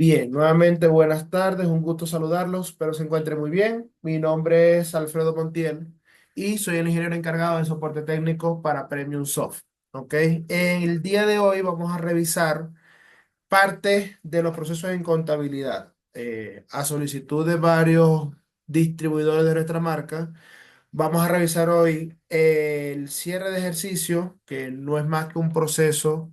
Bien, nuevamente buenas tardes, un gusto saludarlos, espero se encuentren muy bien. Mi nombre es Alfredo Montiel y soy el ingeniero encargado de soporte técnico para Premium Soft. ¿Ok? En el día de hoy vamos a revisar parte de los procesos en contabilidad. A solicitud de varios distribuidores de nuestra marca, vamos a revisar hoy el cierre de ejercicio, que no es más que un proceso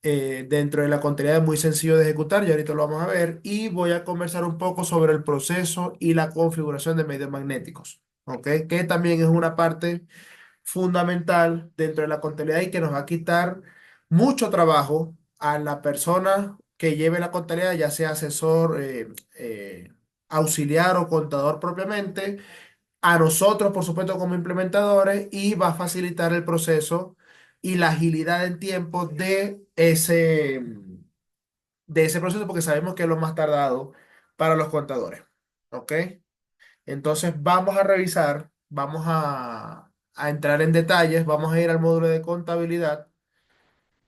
dentro de la contabilidad muy sencillo de ejecutar, y ahorita lo vamos a ver, y voy a conversar un poco sobre el proceso y la configuración de medios magnéticos, ¿ok? Que también es una parte fundamental dentro de la contabilidad y que nos va a quitar mucho trabajo a la persona que lleve la contabilidad, ya sea asesor, auxiliar o contador propiamente, a nosotros, por supuesto, como implementadores, y va a facilitar el proceso y la agilidad en tiempo de ese proceso, porque sabemos que es lo más tardado para los contadores. ¿Ok? Entonces vamos a revisar, vamos a entrar en detalles, vamos a ir al módulo de contabilidad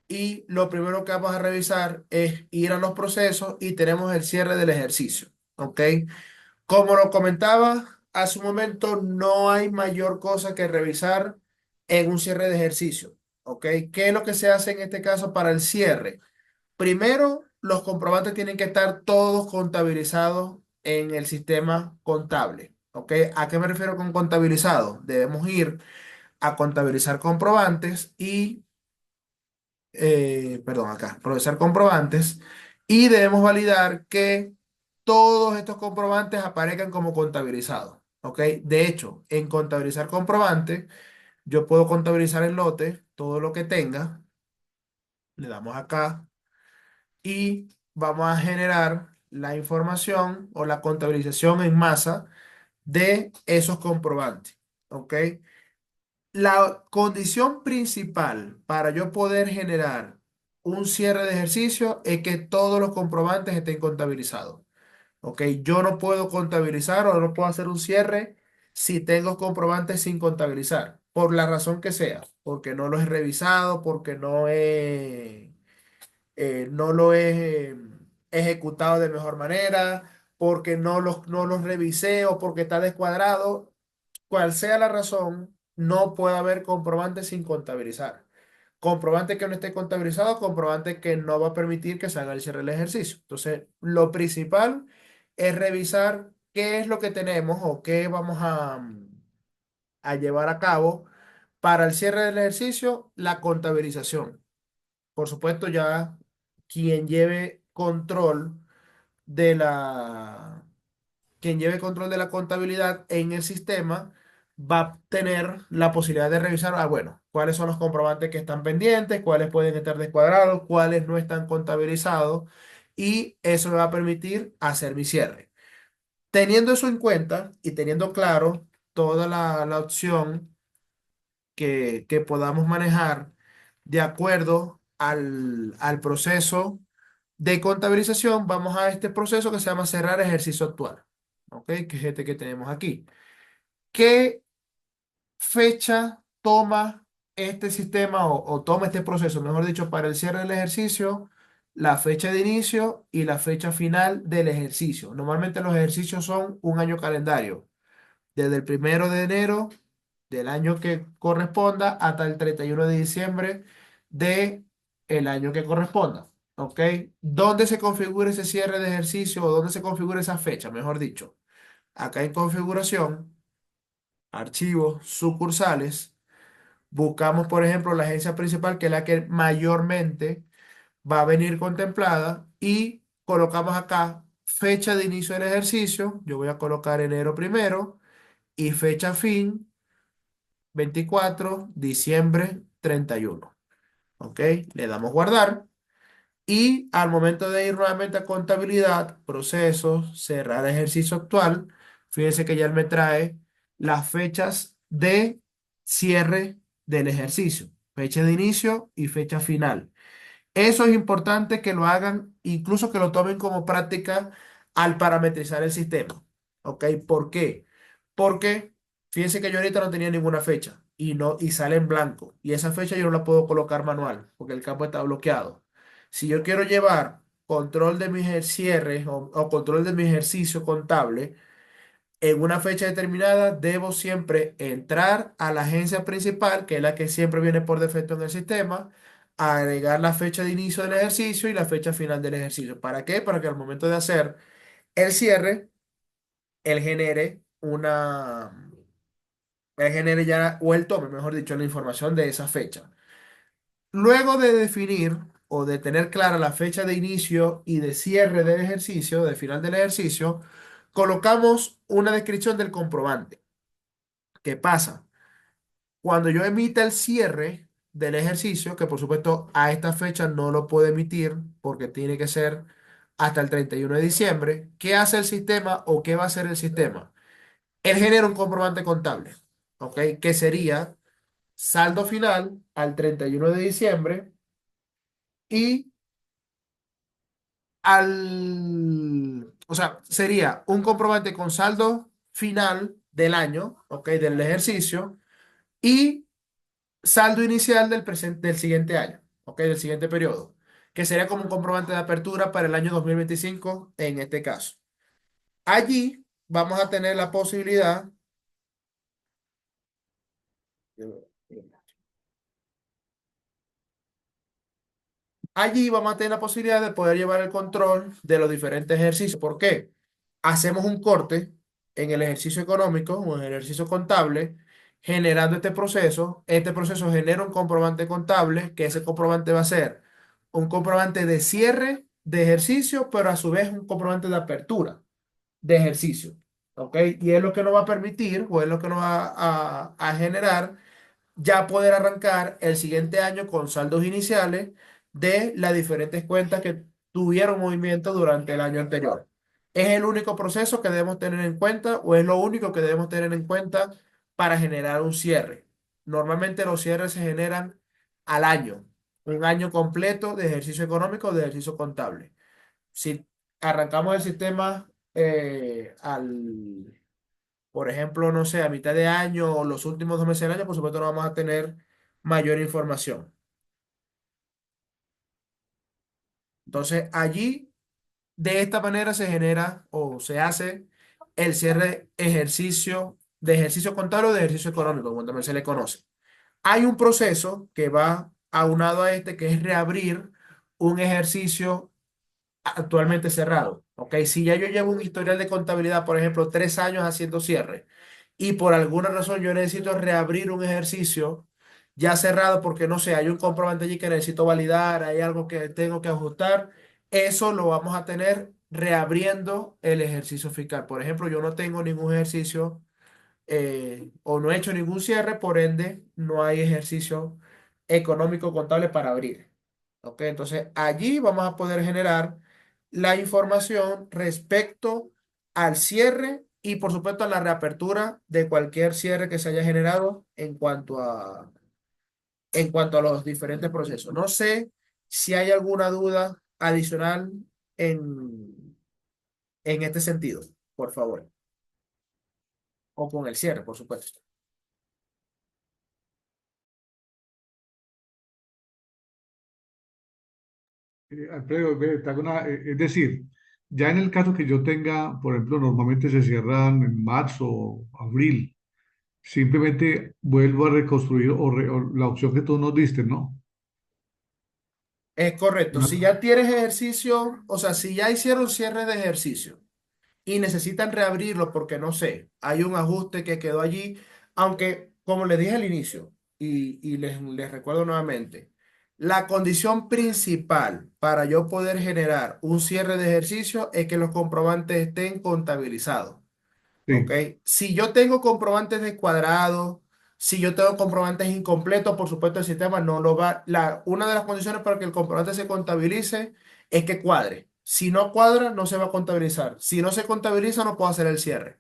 y lo primero que vamos a revisar es ir a los procesos y tenemos el cierre del ejercicio. ¿Ok? Como lo comentaba hace un momento, no hay mayor cosa que revisar en un cierre de ejercicio. ¿Ok? ¿Qué es lo que se hace en este caso para el cierre? Primero, los comprobantes tienen que estar todos contabilizados en el sistema contable. ¿Ok? ¿A qué me refiero con contabilizado? Debemos ir a contabilizar comprobantes y, perdón, acá, procesar comprobantes y debemos validar que todos estos comprobantes aparezcan como contabilizados. ¿Ok? De hecho, en contabilizar comprobantes, yo puedo contabilizar el lote, todo lo que tenga, le damos acá y vamos a generar la información o la contabilización en masa de esos comprobantes. ¿Ok? La condición principal para yo poder generar un cierre de ejercicio es que todos los comprobantes estén contabilizados. ¿Ok? Yo no puedo contabilizar o no puedo hacer un cierre si tengo comprobantes sin contabilizar, por la razón que sea, porque no los he revisado, porque no lo he ejecutado de mejor manera, porque no los revisé o porque está descuadrado. Cual sea la razón, no puede haber comprobante sin contabilizar. Comprobante que no esté contabilizado, comprobante que no va a permitir que se haga el cierre del ejercicio. Entonces, lo principal es revisar qué es lo que tenemos o qué vamos a llevar a cabo para el cierre del ejercicio, la contabilización. Por supuesto, ya quien lleve control de la, quien lleve control de la contabilidad en el sistema va a tener la posibilidad de revisar, bueno, cuáles son los comprobantes que están pendientes, cuáles pueden estar descuadrados, cuáles no están contabilizados, y eso me va a permitir hacer mi cierre. Teniendo eso en cuenta y teniendo claro toda la opción que podamos manejar de acuerdo al proceso de contabilización, vamos a este proceso que se llama cerrar ejercicio actual, ¿ok? Que es este que tenemos aquí. ¿Qué fecha toma este sistema o toma este proceso, mejor dicho, para el cierre del ejercicio? La fecha de inicio y la fecha final del ejercicio. Normalmente los ejercicios son un año calendario, desde el 1 de enero del año que corresponda hasta el 31 de diciembre de el año que corresponda. ¿Ok? ¿Dónde se configura ese cierre de ejercicio o dónde se configura esa fecha, mejor dicho? Acá en configuración, archivos, sucursales, buscamos, por ejemplo, la agencia principal, que es la que mayormente va a venir contemplada, y colocamos acá fecha de inicio del ejercicio. Yo voy a colocar enero 1 y fecha fin 24 diciembre 31. ¿Ok? Le damos guardar. Y al momento de ir nuevamente a contabilidad, procesos, cerrar ejercicio actual, fíjense que ya él me trae las fechas de cierre del ejercicio, fecha de inicio y fecha final. Eso es importante que lo hagan, incluso que lo tomen como práctica al parametrizar el sistema. ¿Ok? ¿Por qué? Porque fíjense que yo ahorita no tenía ninguna fecha y, no, y sale en blanco. Y esa fecha yo no la puedo colocar manual porque el campo está bloqueado. Si yo quiero llevar control de mis cierres o control de mi ejercicio contable, en una fecha determinada, debo siempre entrar a la agencia principal, que es la que siempre viene por defecto en el sistema, agregar la fecha de inicio del ejercicio y la fecha final del ejercicio. ¿Para qué? Para que al momento de hacer el cierre, él genere él genere ya, o él tome, mejor dicho, la información de esa fecha. Luego de definir o de tener clara la fecha de inicio y de cierre del ejercicio, de final del ejercicio, colocamos una descripción del comprobante. ¿Qué pasa? Cuando yo emita el cierre del ejercicio, que por supuesto a esta fecha no lo puedo emitir porque tiene que ser hasta el 31 de diciembre, ¿qué hace el sistema o qué va a hacer el sistema? Él genera un comprobante contable, ¿ok? Que sería saldo final al 31 de diciembre y o sea, sería un comprobante con saldo final del año, ¿ok? Del ejercicio y saldo inicial del siguiente año, ¿ok? Del siguiente periodo, que sería como un comprobante de apertura para el año 2025 en este caso. Allí vamos a tener la posibilidad, allí vamos a tener la posibilidad de poder llevar el control de los diferentes ejercicios. ¿Por qué? Hacemos un corte en el ejercicio económico o en el ejercicio contable, generando este proceso. Este proceso genera un comprobante contable, que ese comprobante va a ser un comprobante de cierre de ejercicio, pero a su vez un comprobante de apertura de ejercicio. ¿Ok? Y es lo que nos va a permitir, o es lo que nos va a generar ya poder arrancar el siguiente año con saldos iniciales de las diferentes cuentas que tuvieron movimiento durante el año anterior. ¿Es el único proceso que debemos tener en cuenta o es lo único que debemos tener en cuenta para generar un cierre? Normalmente los cierres se generan al año, un año completo de ejercicio económico, de ejercicio contable. Si arrancamos el sistema por ejemplo, no sé, a mitad de año o los últimos 2 meses del año, por supuesto, no vamos a tener mayor información. Entonces, allí, de esta manera se genera o se hace el cierre de ejercicio contable o de ejercicio económico, como también se le conoce. Hay un proceso que va aunado a este, que es reabrir un ejercicio actualmente cerrado. ¿Ok? Si ya yo llevo un historial de contabilidad, por ejemplo, 3 años haciendo cierre y por alguna razón yo necesito reabrir un ejercicio ya cerrado porque no sé, hay un comprobante allí que necesito validar, hay algo que tengo que ajustar, eso lo vamos a tener reabriendo el ejercicio fiscal. Por ejemplo, yo no tengo ningún ejercicio o no he hecho ningún cierre, por ende no hay ejercicio económico contable para abrir. ¿Ok? Entonces allí vamos a poder generar la información respecto al cierre y por supuesto a la reapertura de cualquier cierre que se haya generado en cuanto a los diferentes procesos. No sé si hay alguna duda adicional en, en este sentido, por favor. O con el cierre, por supuesto. Alfredo, ve, es decir, ya en el caso que yo tenga, por ejemplo, normalmente se cierran en marzo o abril, simplemente vuelvo a reconstruir o la opción que tú nos diste, ¿no? Es correcto. Si Una- ya tienes ejercicio, o sea, si ya hicieron cierre de ejercicio y necesitan reabrirlo porque no sé, hay un ajuste que quedó allí, aunque como les dije al inicio y les recuerdo nuevamente, la condición principal para yo poder generar un cierre de ejercicio es que los comprobantes estén contabilizados. ¿Ok? Sí, Si yo tengo comprobantes descuadrados, si yo tengo comprobantes incompletos, por supuesto el sistema no lo va. Una de las condiciones para que el comprobante se contabilice es que cuadre. Si no cuadra, no se va a contabilizar. Si no se contabiliza, no puedo hacer el cierre.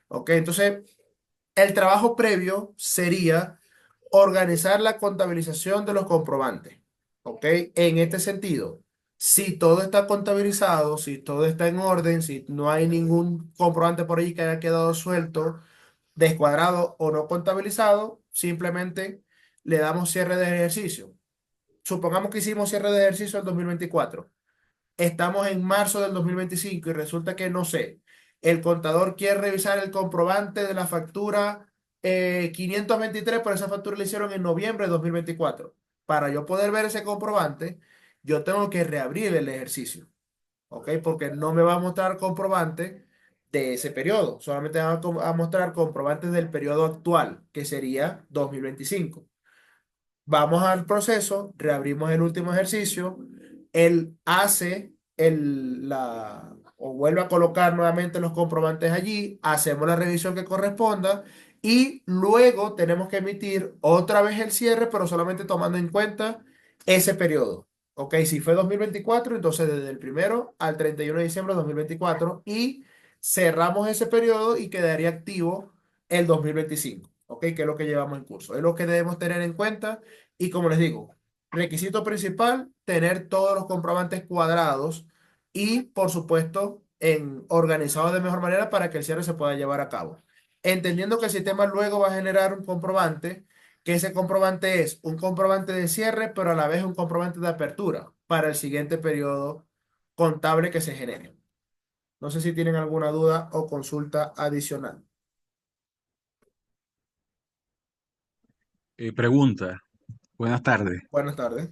¿Ok? Entonces, el trabajo previo sería organizar la contabilización de los comprobantes. ¿Ok? En este sentido, si todo está contabilizado, si todo está en orden, si no hay ningún comprobante por ahí que haya quedado suelto, descuadrado o no contabilizado, simplemente le damos cierre de ejercicio. Supongamos que hicimos cierre de ejercicio en 2024. estamos en marzo del 2025 y resulta que, no sé, el contador quiere revisar el comprobante de la factura 523, pero esa factura la hicieron en noviembre de 2024. Para yo poder ver ese comprobante, yo tengo que reabrir el ejercicio, ¿ok? Porque no me va a mostrar comprobante de ese periodo, solamente va a mostrar comprobantes del periodo actual, que sería 2025. Vamos al proceso, reabrimos el último ejercicio, él hace o vuelve a colocar nuevamente los comprobantes allí, hacemos la revisión que corresponda y luego tenemos que emitir otra vez el cierre, pero solamente tomando en cuenta ese periodo. Ok, si fue 2024, entonces desde el 1 al 31 de diciembre de 2024 y cerramos ese periodo y quedaría activo el 2025. Ok, que es lo que llevamos en curso. Es lo que debemos tener en cuenta y como les digo, requisito principal, tener todos los comprobantes cuadrados y, por supuesto, organizados de mejor manera para que el cierre se pueda llevar a cabo. Entendiendo que el sistema luego va a generar un comprobante, que ese comprobante es un comprobante de cierre, pero a la vez un comprobante de apertura para el siguiente periodo contable que se genere. No sé si tienen alguna duda o consulta adicional. Pregunta, buenas tardes. Buenas tardes.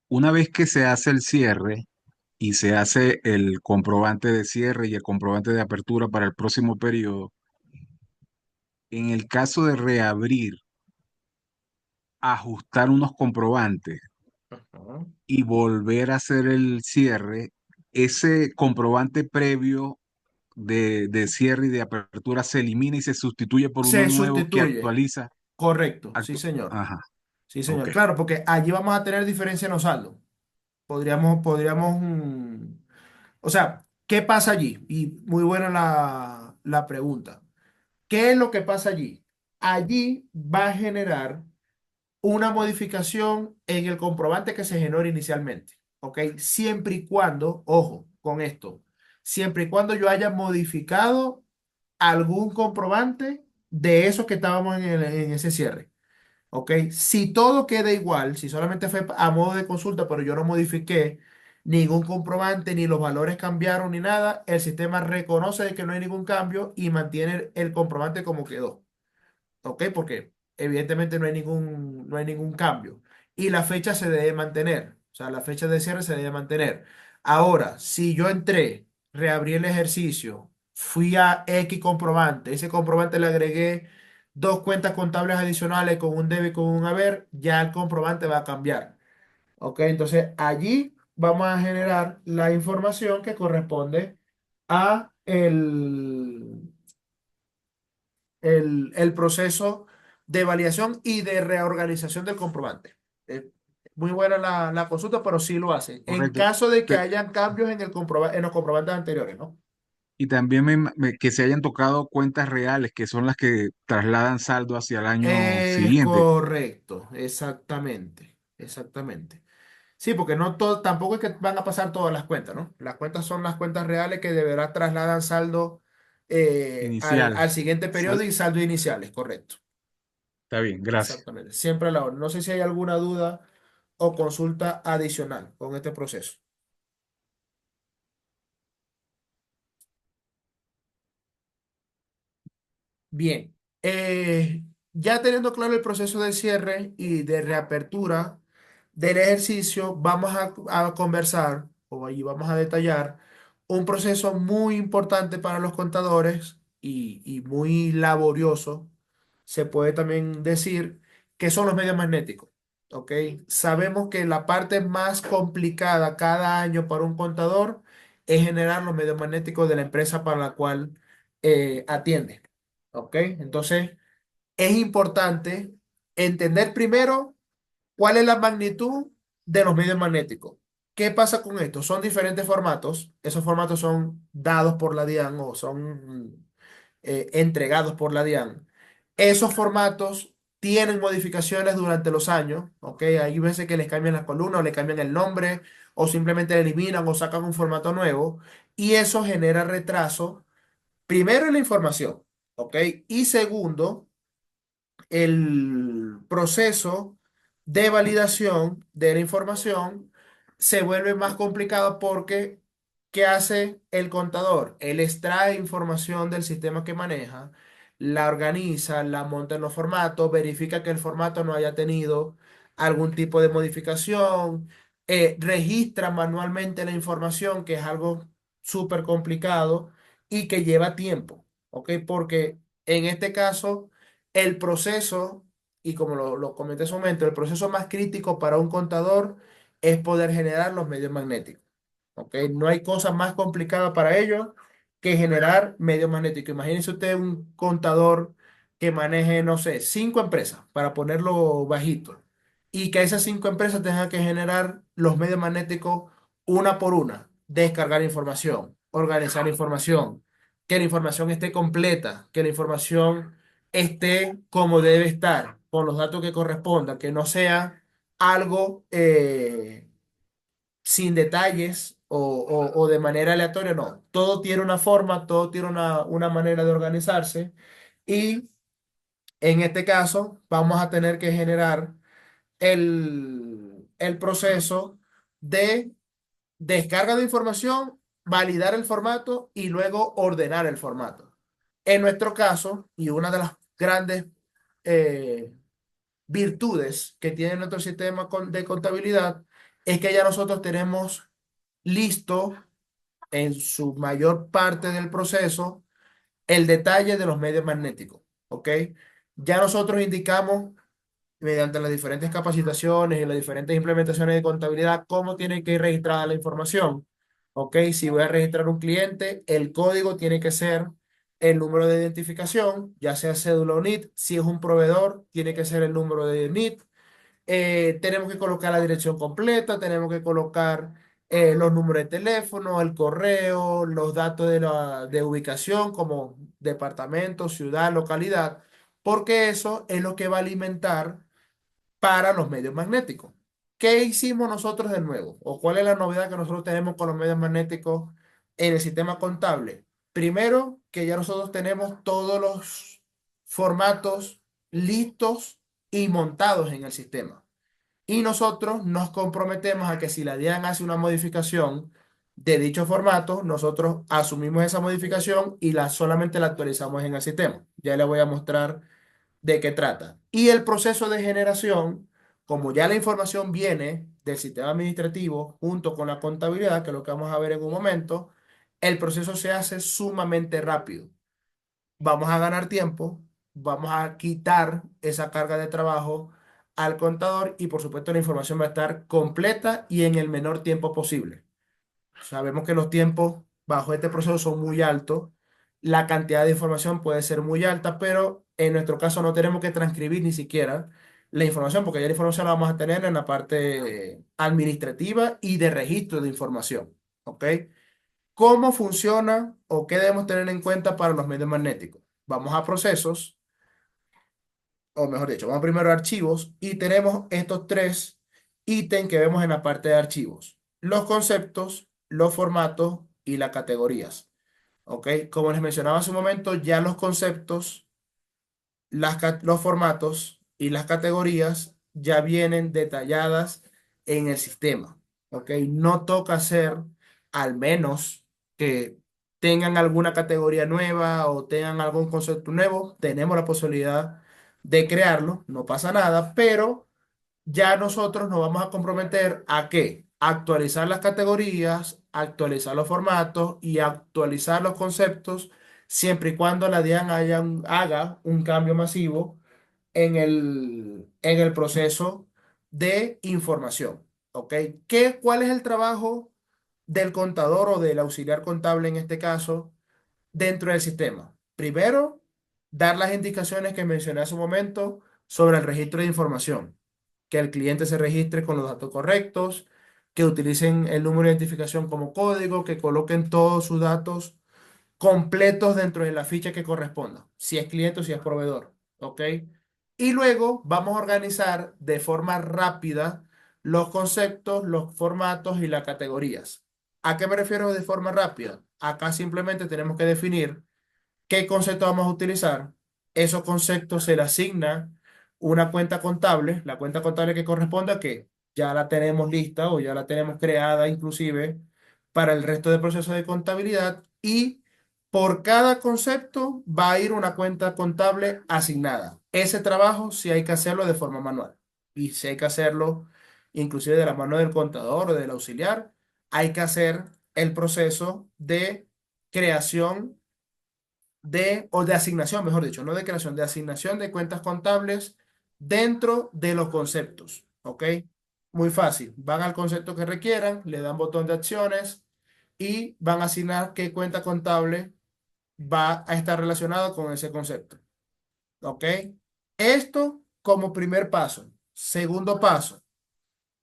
Una vez que se hace el cierre y se hace el comprobante de cierre y el comprobante de apertura para el próximo periodo, en el caso de reabrir, ajustar unos comprobantes Ajá. y volver a hacer el cierre, ese comprobante previo de cierre y de apertura se elimina y se sustituye por uno Se nuevo que sustituye. actualiza. Correcto, sí, señor. Ajá, Sí, ok, señor. Claro, porque allí vamos a tener diferencia en los saldos. O sea, ¿qué pasa allí? Y muy buena la pregunta. ¿Qué es lo que pasa allí? Allí va a generar una modificación en el comprobante que se generó inicialmente. ¿Ok? Siempre y cuando, ojo con esto, siempre y cuando yo haya modificado algún comprobante de esos que estábamos en ese cierre. ¿Ok? Si todo queda igual, si solamente fue a modo de consulta, pero yo no modifiqué ningún comprobante, ni los valores cambiaron, ni nada, el sistema reconoce de que no hay ningún cambio y mantiene el comprobante como quedó. ¿Ok? Porque evidentemente no hay ningún cambio. Y la fecha se debe mantener. O sea, la fecha de cierre se debe mantener. Ahora, si yo entré, reabrí el ejercicio, fui a X comprobante, ese comprobante le agregué dos cuentas contables adicionales con un debe y con un haber, ya el comprobante va a cambiar. ¿Ok? Entonces, allí vamos a generar la información que corresponde a el proceso de validación y de reorganización del comprobante. Muy buena la consulta, pero sí lo hace. En correcto. caso de que Te- hayan cambios en los comprobantes anteriores, ¿no? Y también que se hayan tocado cuentas reales, que son las que trasladan saldo hacia el año Es siguiente. correcto, exactamente, exactamente. Sí, porque no todo, tampoco es que van a pasar todas las cuentas, ¿no? Las cuentas son las cuentas reales que deberá trasladar saldo al Inicial. siguiente periodo y saldo iniciales, correcto. Está bien, gracias. Exactamente. Siempre a la hora. No sé si hay alguna duda o consulta adicional con este proceso. Bien. Ya teniendo claro el proceso de cierre y de reapertura del ejercicio, vamos a conversar o allí vamos a detallar un proceso muy importante para los contadores y muy laborioso. Se puede también decir que son los medios magnéticos. ¿Ok? Sabemos que la parte más complicada cada año para un contador es generar los medios magnéticos de la empresa para la cual atiende. ¿Ok? Entonces, es importante entender primero cuál es la magnitud de los medios magnéticos. ¿Qué pasa con esto? Son diferentes formatos. Esos formatos son dados por la DIAN o son entregados por la DIAN. Esos formatos tienen modificaciones durante los años. ¿Ok? Hay veces que les cambian las columnas o le cambian el nombre o simplemente le eliminan o sacan un formato nuevo. Y eso genera retraso. Primero en la información, ¿ok? Y segundo, el proceso de validación de la información se vuelve más complicado porque ¿qué hace el contador? Él extrae información del sistema que maneja, la organiza, la monta en los formatos, verifica que el formato no haya tenido algún tipo de modificación, registra manualmente la información, que es algo súper complicado y que lleva tiempo, ¿ok? Porque en este caso, el proceso, y como lo comenté hace un momento, el proceso más crítico para un contador es poder generar los medios magnéticos. ¿Ok? No hay cosa más complicada para ellos que generar medios magnéticos. Imagínense usted un contador que maneje, no sé, 5 empresas, para ponerlo bajito, y que esas 5 empresas tengan que generar los medios magnéticos una por una, descargar información, organizar información, que la información esté completa, que la información esté como debe estar, con los datos que correspondan, que no sea algo sin detalles o de manera aleatoria, no. Todo tiene una forma, todo tiene una manera de organizarse, y en este caso vamos a tener que generar el proceso de descarga de información, validar el formato y luego ordenar el formato. En nuestro caso, y una de las grandes eh, virtudes que tiene nuestro sistema de contabilidad, es que ya nosotros tenemos listo en su mayor parte del proceso el detalle de los medios magnéticos, ¿ok? Ya nosotros indicamos mediante las diferentes capacitaciones y las diferentes implementaciones de contabilidad cómo tiene que ir registrada la información, ¿ok? Si voy a registrar un cliente, el código tiene que ser el número de identificación, ya sea cédula o NIT. Si es un proveedor, tiene que ser el número de NIT. Tenemos que colocar la dirección completa, tenemos que colocar los números de teléfono, el correo, los datos de ubicación como departamento, ciudad, localidad, porque eso es lo que va a alimentar para los medios magnéticos. ¿Qué hicimos nosotros de nuevo? ¿O cuál es la novedad que nosotros tenemos con los medios magnéticos en el sistema contable? Primero, que ya nosotros tenemos todos los formatos listos y montados en el sistema. Y nosotros nos comprometemos a que si la DIAN hace una modificación de dicho formato, nosotros asumimos esa modificación y solamente la actualizamos en el sistema. Ya le voy a mostrar de qué trata. Y el proceso de generación, como ya la información viene del sistema administrativo junto con la contabilidad, que es lo que vamos a ver en un momento, el proceso se hace sumamente rápido. Vamos a ganar tiempo, vamos a quitar esa carga de trabajo al contador, y por supuesto la información va a estar completa y en el menor tiempo posible. Sabemos que los tiempos bajo este proceso son muy altos, la cantidad de información puede ser muy alta, pero en nuestro caso no tenemos que transcribir ni siquiera la información, porque ya la información la vamos a tener en la parte administrativa y de registro de información. ¿Ok? ¿Cómo funciona o qué debemos tener en cuenta para los medios magnéticos? Vamos a procesos, o mejor dicho, vamos primero a archivos, y tenemos estos tres ítems que vemos en la parte de archivos: los conceptos, los formatos y las categorías. ¿Ok? Como les mencionaba hace un momento, ya los conceptos, los formatos y las categorías ya vienen detalladas en el sistema. ¿Ok? No toca hacer, al menos que tengan alguna categoría nueva o tengan algún concepto nuevo, tenemos la posibilidad de crearlo, no pasa nada, pero ya nosotros nos vamos a comprometer a qué: actualizar las categorías, actualizar los formatos y actualizar los conceptos, siempre y cuando la DIAN haga un cambio masivo en el proceso de información. ¿Ok? ¿Cuál es el trabajo del contador o del auxiliar contable en este caso dentro del sistema? Primero, dar las indicaciones que mencioné hace un momento sobre el registro de información, que el cliente se registre con los datos correctos, que utilicen el número de identificación como código, que coloquen todos sus datos completos dentro de la ficha que corresponda, si es cliente o si es proveedor. ¿Ok? Y luego vamos a organizar de forma rápida los conceptos, los formatos y las categorías. ¿A qué me refiero de forma rápida? Acá simplemente tenemos que definir qué concepto vamos a utilizar. Esos conceptos se le asigna una cuenta contable, la cuenta contable que corresponde a qué: ya la tenemos lista o ya la tenemos creada inclusive para el resto del proceso de contabilidad y por cada concepto va a ir una cuenta contable asignada. Ese trabajo sí hay que hacerlo de forma manual y si hay que hacerlo inclusive de la mano del contador o del auxiliar, hay que hacer el proceso de creación o de asignación, mejor dicho, no de creación, de asignación de cuentas contables dentro de los conceptos, ¿ok? Muy fácil. Van al concepto que requieran, le dan botón de acciones y van a asignar qué cuenta contable va a estar relacionado con ese concepto, ¿ok? Esto como primer paso. Segundo paso,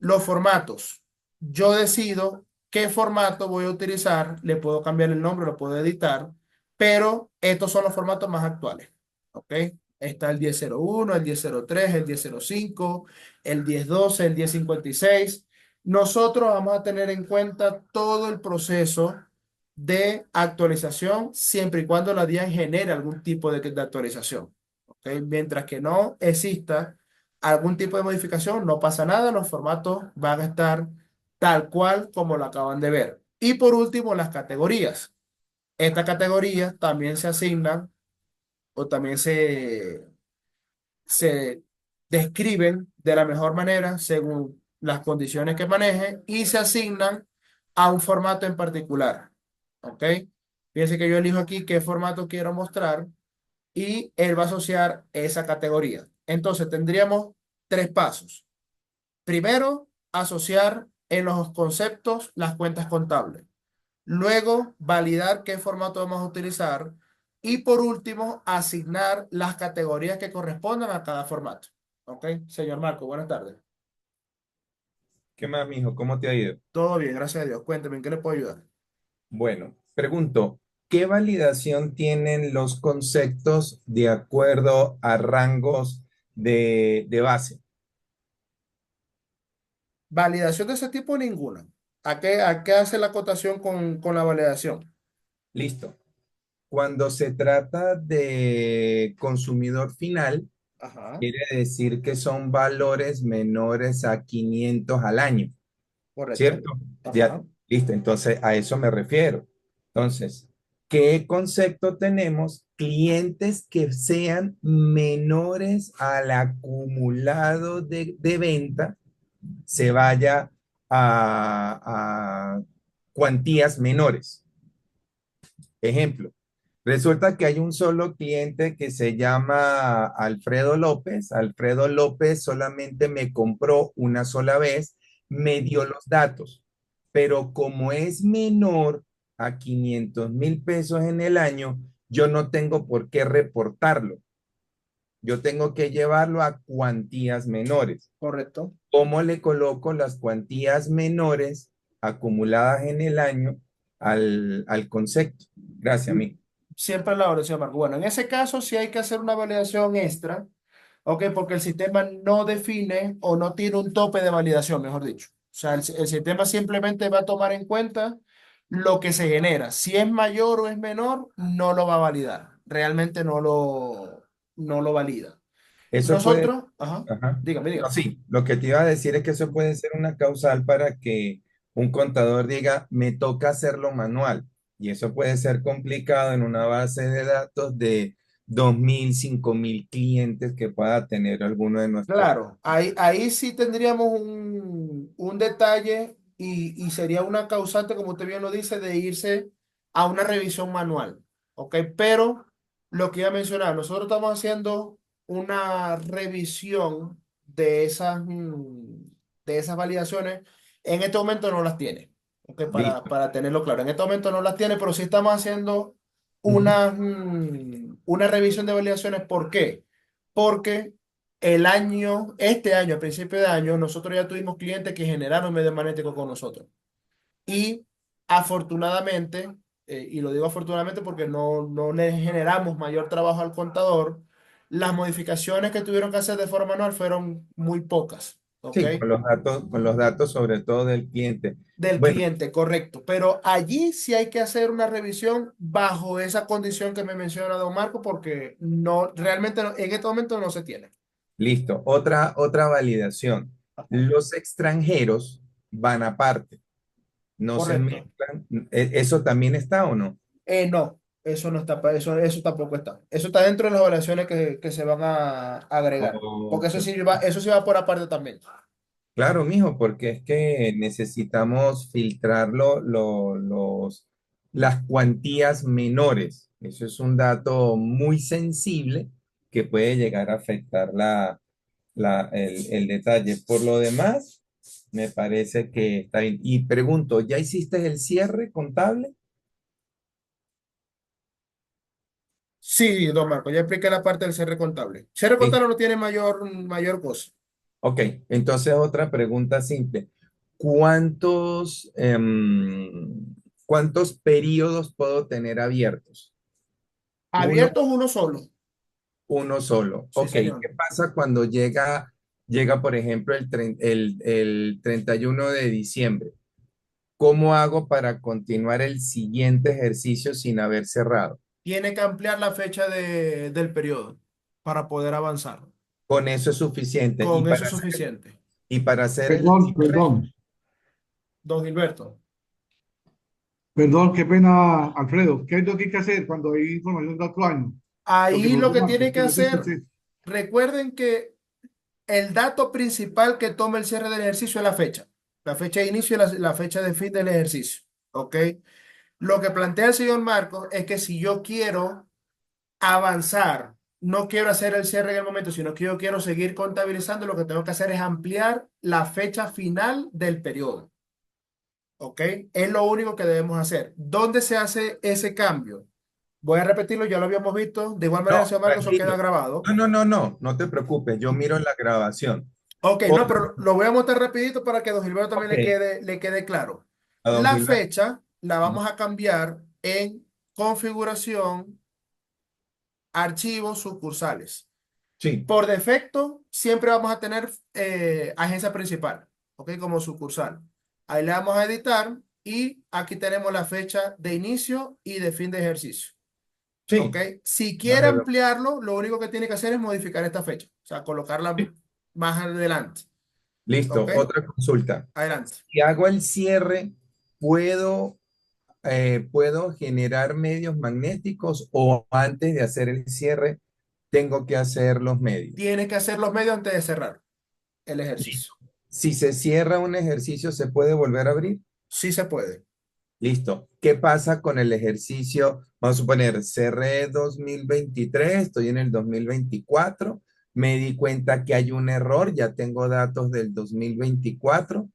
los formatos. Yo decido qué formato voy a utilizar, le puedo cambiar el nombre, lo puedo editar, pero estos son los formatos más actuales. ¿Ok? Está el 1001, el 1003, el 1005, el 1012, el 1056. Nosotros vamos a tener en cuenta todo el proceso de actualización siempre y cuando la DIAN genere algún tipo de actualización. ¿Ok? Mientras que no exista algún tipo de modificación, no pasa nada, los formatos van a estar tal cual como lo acaban de ver. Y por último, las categorías. Estas categorías también se asignan o también se describen de la mejor manera según las condiciones que maneje y se asignan a un formato en particular. ¿Ok? Fíjense que yo elijo aquí qué formato quiero mostrar y él va a asociar esa categoría. Entonces tendríamos tres pasos. Primero, asociar en los conceptos las cuentas contables. Luego, validar qué formato vamos a utilizar. Y por último, asignar las categorías que correspondan a cada formato. ¿Ok? Señor Marco, buenas tardes. ¿Qué más, mijo? ¿Cómo te ha ido? Todo bien, gracias a Dios. Cuénteme, ¿en qué le puedo ayudar? Bueno, pregunto, ¿qué validación tienen los conceptos de acuerdo a rangos de base? Validación de ese tipo, ninguna. ¿A qué hace la acotación con la validación? Listo. Cuando se trata de consumidor final, Ajá, quiere decir que son valores menores a 500 al año. correcto. ¿Cierto? Ya, Ajá. listo, entonces a eso me refiero. Entonces, ¿qué concepto tenemos? Clientes que sean menores al acumulado de venta, se vaya a cuantías menores. Ejemplo, resulta que hay un solo cliente que se llama Alfredo López. Alfredo López solamente me compró una sola vez, me dio los datos, pero como es menor a 500.000 pesos en el año, yo no tengo por qué reportarlo. Yo tengo que llevarlo a cuantías menores. Correcto. ¿Cómo le coloco las cuantías menores acumuladas en el año al concepto? Gracias, amigo. Siempre la oración, Marco. Bueno, en ese caso sí hay que hacer una validación extra, ¿ok? Porque el sistema no define o no tiene un tope de validación, mejor dicho. O sea, el sistema simplemente va a tomar en cuenta lo que se genera. Si es mayor o es menor, no lo va a validar. Realmente no lo valida. Eso puede, Nosotros, ajá, ajá. dígame, No, dígame. sí, lo que te iba a decir es que eso puede ser una causal para que un contador diga, me toca hacerlo manual. Y eso puede ser complicado en una base de datos de 2.000, 5.000 clientes que pueda tener alguno de nuestros. Claro, ahí sí tendríamos un detalle y sería una causante, como usted bien lo dice, de irse a una revisión manual. ¿Ok? Pero lo que iba a mencionar, nosotros estamos haciendo una revisión de esas validaciones. En este momento no las tiene. ¿Ok? Para, Listo. para tenerlo claro. En este momento no las tiene, pero sí estamos haciendo Ujú. una revisión de validaciones. ¿Por qué? Porque este año, a principio de año, nosotros ya tuvimos clientes que generaron medio magnético con nosotros. Y afortunadamente, y lo digo afortunadamente porque no le generamos mayor trabajo al contador, las modificaciones que tuvieron que hacer de forma manual fueron muy pocas, ¿ok? Sí, con los datos sobre todo del cliente. Del Bueno, cliente, correcto. Pero allí sí hay que hacer una revisión bajo esa condición que me menciona don Marco, porque realmente en este momento no se tiene. listo. Otra validación. Los extranjeros van aparte, no se Correcto. mezclan. ¿Eso también está o no? No, eso no está, eso tampoco está. Eso está dentro de las evaluaciones que se van a agregar. Porque Ok. eso sí va por aparte también. Claro, mijo, porque es que necesitamos filtrar las cuantías menores. Eso es un dato muy sensible que puede llegar a afectar el detalle. Por lo demás, me parece que está bien. Y pregunto, ¿ya hiciste el cierre contable? Sí, don Marco, ya expliqué la parte del cierre contable. Cierre Sí. contable no tiene mayor cosa. Ok, entonces otra pregunta simple. ¿Cuántos, cuántos periodos puedo tener abiertos? Uno, Abiertos uno solo. uno solo. Sí, Ok, señor. ¿qué pasa cuando llega, por ejemplo, el 31 de diciembre? ¿Cómo hago para continuar el siguiente ejercicio sin haber cerrado? Tiene que ampliar la fecha del periodo para poder avanzar. Con eso es suficiente. Con eso es suficiente. Y para hacer el Perdón, cierre, perdón, Don Gilberto. perdón, qué pena, Alfredo. ¿Qué es lo que hay que hacer cuando hay información de otro año? Lo que Ahí lo preguntó que Marcos, tiene que que no te hacer, escuché. recuerden que el dato principal que toma el cierre del ejercicio es la fecha. La fecha de inicio y la fecha de fin del ejercicio. ¿Ok? Lo que plantea el señor Marcos es que si yo quiero avanzar, no quiero hacer el cierre en el momento, sino que yo quiero seguir contabilizando, lo que tengo que hacer es ampliar la fecha final del periodo. ¿Ok? Es lo único que debemos hacer. ¿Dónde se hace ese cambio? Voy a repetirlo, ya lo habíamos visto. De igual manera, no, señor Marcos, eso queda tranquilo. grabado. No te preocupes, yo miro la grabación. Ok, no, Otra, pero lo voy a mostrar rapidito para que a don Gilberto también ok, le quede claro. a don La Gilberto. fecha la vamos a cambiar en configuración, archivos, sucursales. Sí, Por defecto, siempre vamos a tener agencia principal, ¿ok? Como sucursal. Ahí le damos a editar y aquí tenemos la fecha de inicio y de fin de ejercicio, ¿ok? sí, Si no quiere se preocupe. ampliarlo, lo único que tiene que hacer es modificar esta fecha, o sea, colocarla más adelante, ¿ok? Listo, otra consulta. Adelante. Si hago el cierre, ¿puedo, puedo generar medios magnéticos o antes de hacer el cierre tengo que hacer los medios? Tiene que hacer los medios antes de cerrar el Listo. ejercicio. Si se cierra un ejercicio, ¿se puede volver a abrir? Sí se puede. Listo. ¿Qué pasa con el ejercicio? Vamos a suponer, cerré 2023, estoy en el 2024, me di cuenta que hay un error, ya tengo datos del 2024.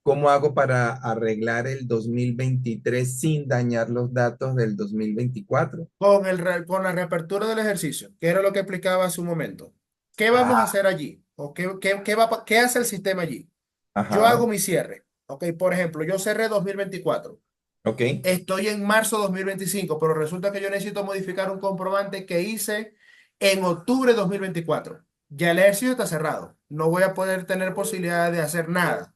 ¿Cómo hago para arreglar el 2023 sin dañar los datos del 2024? Con la reapertura del ejercicio, que era lo que explicaba hace un momento. ¿Qué vamos a Ah, hacer allí? ¿O qué hace el sistema allí? Yo hago ajá, mi cierre. ¿Ok? Por ejemplo, yo cerré 2024. ok. Estoy en marzo 2025, pero resulta que yo necesito modificar un comprobante que hice en octubre de 2024. Ya el ejercicio está cerrado. No voy a poder tener posibilidad de hacer nada.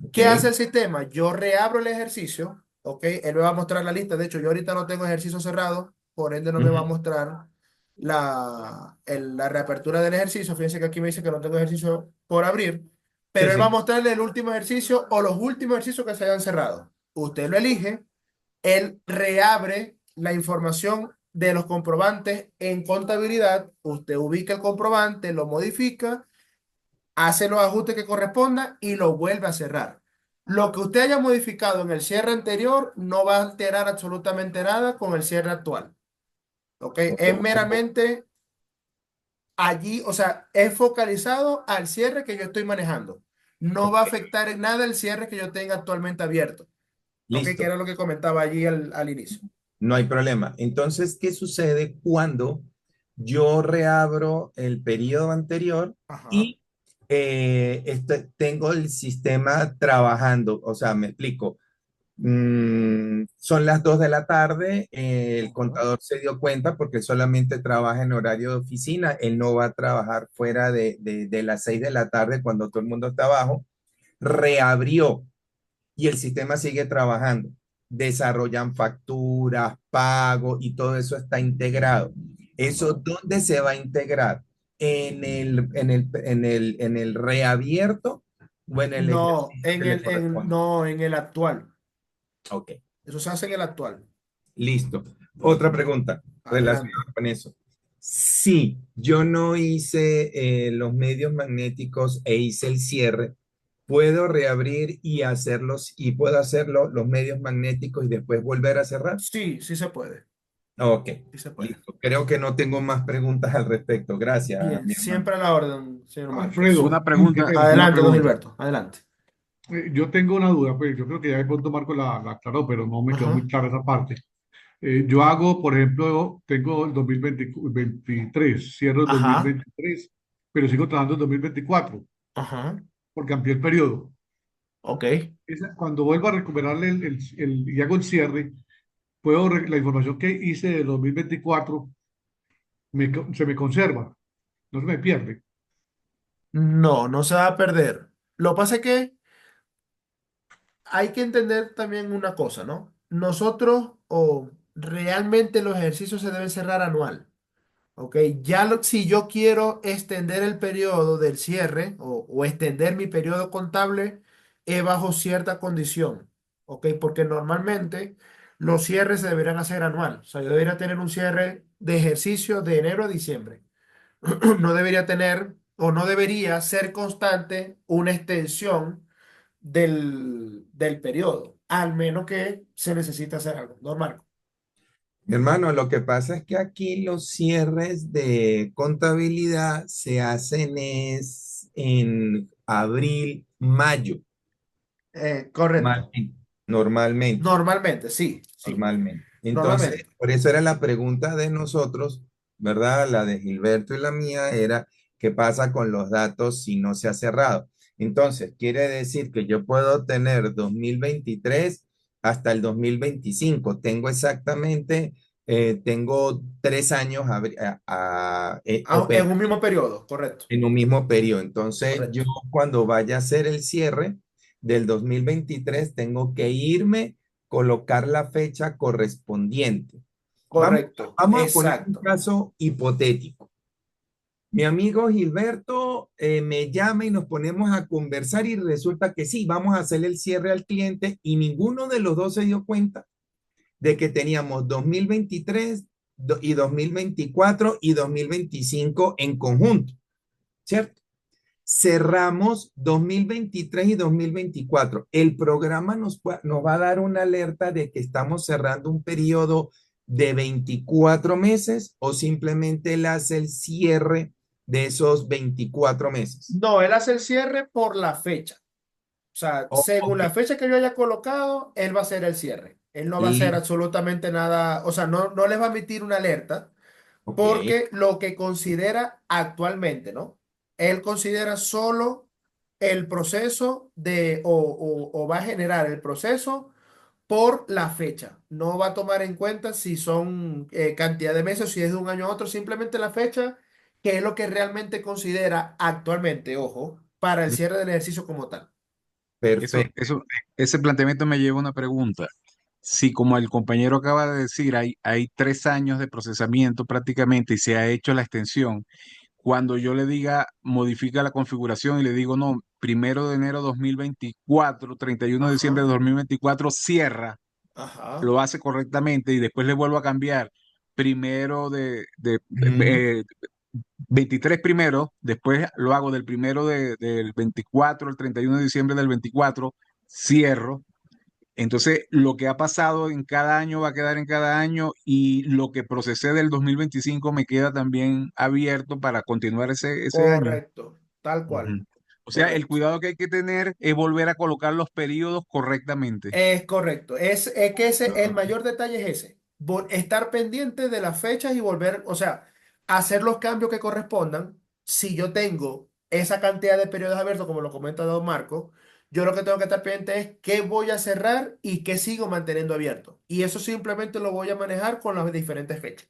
Ok. ¿Qué hace el sistema? Yo reabro el ejercicio, ¿ok? Él me va a mostrar la lista. De hecho, yo ahorita no tengo ejercicio cerrado, por ende no me va a Ujú. mostrar la reapertura del ejercicio. Fíjense que aquí me dice que no tengo ejercicio por abrir, Sí, pero él va a sí. mostrarle el último ejercicio o los últimos ejercicios que se hayan cerrado. Usted lo elige, él reabre la información de los comprobantes en contabilidad, usted ubica el comprobante, lo modifica, hace los ajustes que correspondan y lo vuelve a cerrar. Lo que usted haya modificado en el cierre anterior no va a alterar absolutamente nada con el cierre actual. ¿Ok? Es Oh, meramente allí, o sea, es focalizado al cierre que yo estoy manejando. No va a ok. afectar en nada el cierre que yo tenga actualmente abierto. ¿Ok? Que Listo. era lo que comentaba allí al inicio. No hay problema. Entonces, ¿qué sucede cuando yo reabro el periodo anterior Ajá. y tengo el sistema trabajando? O sea, me explico. Son las 2 de la tarde, el Ajá. contador se dio cuenta porque solamente trabaja en horario de oficina, él no va a trabajar fuera de las 6 de la tarde cuando todo el mundo está abajo, reabrió y el sistema sigue trabajando. Desarrollan facturas, pago y todo eso está integrado. ¿Eso Ajá. dónde se va a integrar? En el reabierto Bueno, el No, ejercicio que le corresponde. no, en el actual. Ok, Eso se hace en el actual. listo. Otra pregunta Adelante. relacionada con eso. Si yo no hice los medios magnéticos e hice el cierre, ¿puedo reabrir y hacerlos y puedo hacerlo los medios magnéticos y después volver a cerrar? Sí, sí se puede. Ok, Sí se puede. listo. Creo que no tengo más preguntas al respecto. Gracias, Bien, mi hermano. siempre a la orden, señor Marcos. Una Alfredo, qué pregunta, pena. una Adelante, don pregunta. Gilberto. Adelante. Yo tengo una duda, pues yo creo que ya de pronto Marco la aclaró, pero no me quedó muy Ajá, clara esa parte. Yo hago, por ejemplo, tengo el 2023, cierro el ajá, 2023, pero sigo trabajando el 2024 ajá. porque amplié el periodo. Ok. Cuando vuelvo a recuperarle y hago el cierre, la información que hice del 2024 se me conserva, no se me pierde. No, no se va a perder. Lo que pasa es que hay que entender también una cosa, ¿no? Nosotros, o realmente los ejercicios se deben cerrar anual. ¿Ok? Si yo quiero extender el periodo del cierre o extender mi periodo contable, es bajo cierta condición. ¿Ok? Porque normalmente los cierres se deberían hacer anual. O sea, yo debería tener un cierre de ejercicio de enero a diciembre. No debería tener o no debería ser constante una extensión del periodo, al menos que se necesite hacer algo. Normal. Mi hermano, lo que pasa es que aquí los cierres de contabilidad se hacen es en abril, mayo, Correcto. mal- normalmente. Normalmente, sí, sí. Normalmente. Entonces, Normalmente. por eso era la pregunta de nosotros, ¿verdad? La de Gilberto y la mía era, ¿qué pasa con los datos si no se ha cerrado? Entonces, quiere decir que yo puedo tener 2023 hasta el 2025. Tengo exactamente, tengo 3 años En un mismo periodo, correcto. en un mismo periodo. Entonces, yo Correcto. cuando vaya a hacer el cierre del 2023 tengo que irme, colocar la fecha correspondiente. Vamos, Correcto. vamos a poner un Exacto. caso hipotético. Mi amigo Gilberto me llama y nos ponemos a conversar y resulta que sí, vamos a hacer el cierre al cliente y ninguno de los dos se dio cuenta de que teníamos 2023 y 2024 y 2025 en conjunto, ¿cierto? Cerramos 2023 y 2024. El programa nos va a dar una alerta de que estamos cerrando un periodo de 24 meses o simplemente él hace el cierre de esos 24 meses. No, él hace el cierre por la fecha. O sea, según Ok, la fecha que yo haya colocado, él va a hacer el cierre. Él no va a hacer listo, absolutamente nada. O sea, no les va a emitir una alerta ok. porque lo que considera actualmente, ¿no? Él considera solo el proceso o va a generar el proceso por la fecha. No va a tomar en cuenta si son cantidad de meses, si es de un año a otro, simplemente la fecha, que es lo que realmente considera actualmente, ojo, para el cierre del ejercicio como tal. Perfecto. Ese planteamiento me lleva a una pregunta. Si como el compañero acaba de decir, hay 3 años de procesamiento prácticamente y se ha hecho la extensión, cuando yo le diga modifica la configuración y le digo no, 1 de enero 2024, 31 de diciembre Ajá, de 2024 cierra, ajá. lo hace correctamente y después le vuelvo a cambiar primero de Mm, 23 primero, después lo hago del 24 al 31 de diciembre del 24, cierro. Entonces, lo que ha pasado en cada año va a quedar en cada año y lo que procesé del 2025 me queda también abierto para continuar ese año. Correcto, tal cual. Ujú. O sea, el Correcto. cuidado que hay que tener es volver a colocar los periodos correctamente. Es correcto. Es que el mayor detalle es ese. Estar pendiente de las fechas y volver, o sea, hacer los cambios que correspondan. Si yo tengo esa cantidad de periodos abiertos, como lo comenta Don Marco, yo lo que tengo que estar pendiente es qué voy a cerrar y qué sigo manteniendo abierto. Y eso simplemente lo voy a manejar con las diferentes fechas.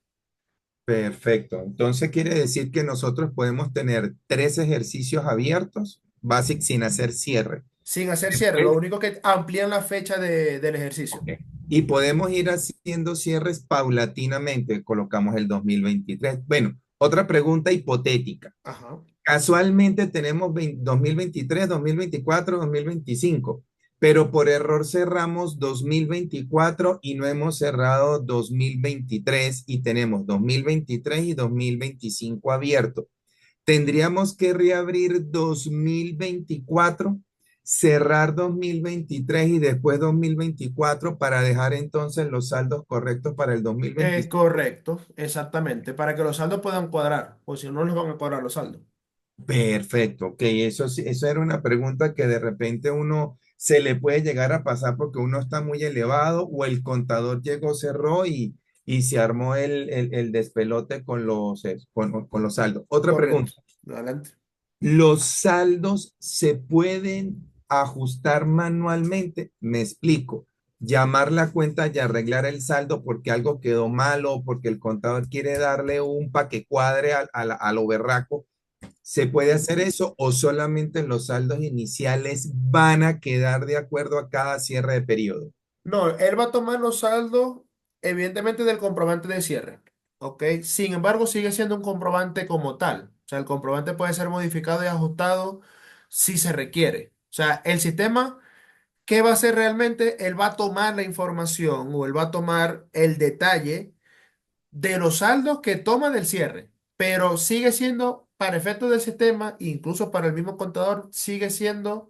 perfecto. Entonces quiere decir que nosotros podemos tener 3 ejercicios abiertos, basic sin hacer cierre. Sin hacer cierre, lo Después, único que amplían la fecha del ejercicio. ok. Y podemos ir haciendo cierres paulatinamente. Colocamos el 2023. Bueno, otra pregunta hipotética. Ajá. Casualmente tenemos 2023, 2024, 2025, pero por error cerramos 2024 y no hemos cerrado 2023 y tenemos 2023 y 2025 abiertos. Tendríamos que reabrir 2024, cerrar 2023 y después 2024 para dejar entonces los saldos correctos para el 2025. Correcto, exactamente, para que los saldos puedan cuadrar, o si no, no les van a cuadrar los saldos. Perfecto, ok, eso, eso era una pregunta que de repente uno se le puede llegar a pasar porque uno está muy elevado o el contador llegó, cerró y se armó el despelote con con los saldos. Otra Correcto. pregunta, Adelante. ¿los saldos se pueden ajustar manualmente? Me explico. Llamar la cuenta y arreglar el saldo porque algo quedó malo o porque el contador quiere darle un pa' que cuadre a lo berraco. ¿Se puede hacer eso o solamente los saldos iniciales van a quedar de acuerdo a cada cierre de periodo? No, él va a tomar los saldos, evidentemente, del comprobante de cierre. ¿Ok? Sin embargo, sigue siendo un comprobante como tal. O sea, el comprobante puede ser modificado y ajustado si se requiere. O sea, el sistema, ¿qué va a hacer realmente? Él va a tomar la información o él va a tomar el detalle de los saldos que toma del cierre, pero sigue siendo, para efectos del sistema, incluso para el mismo contador, sigue siendo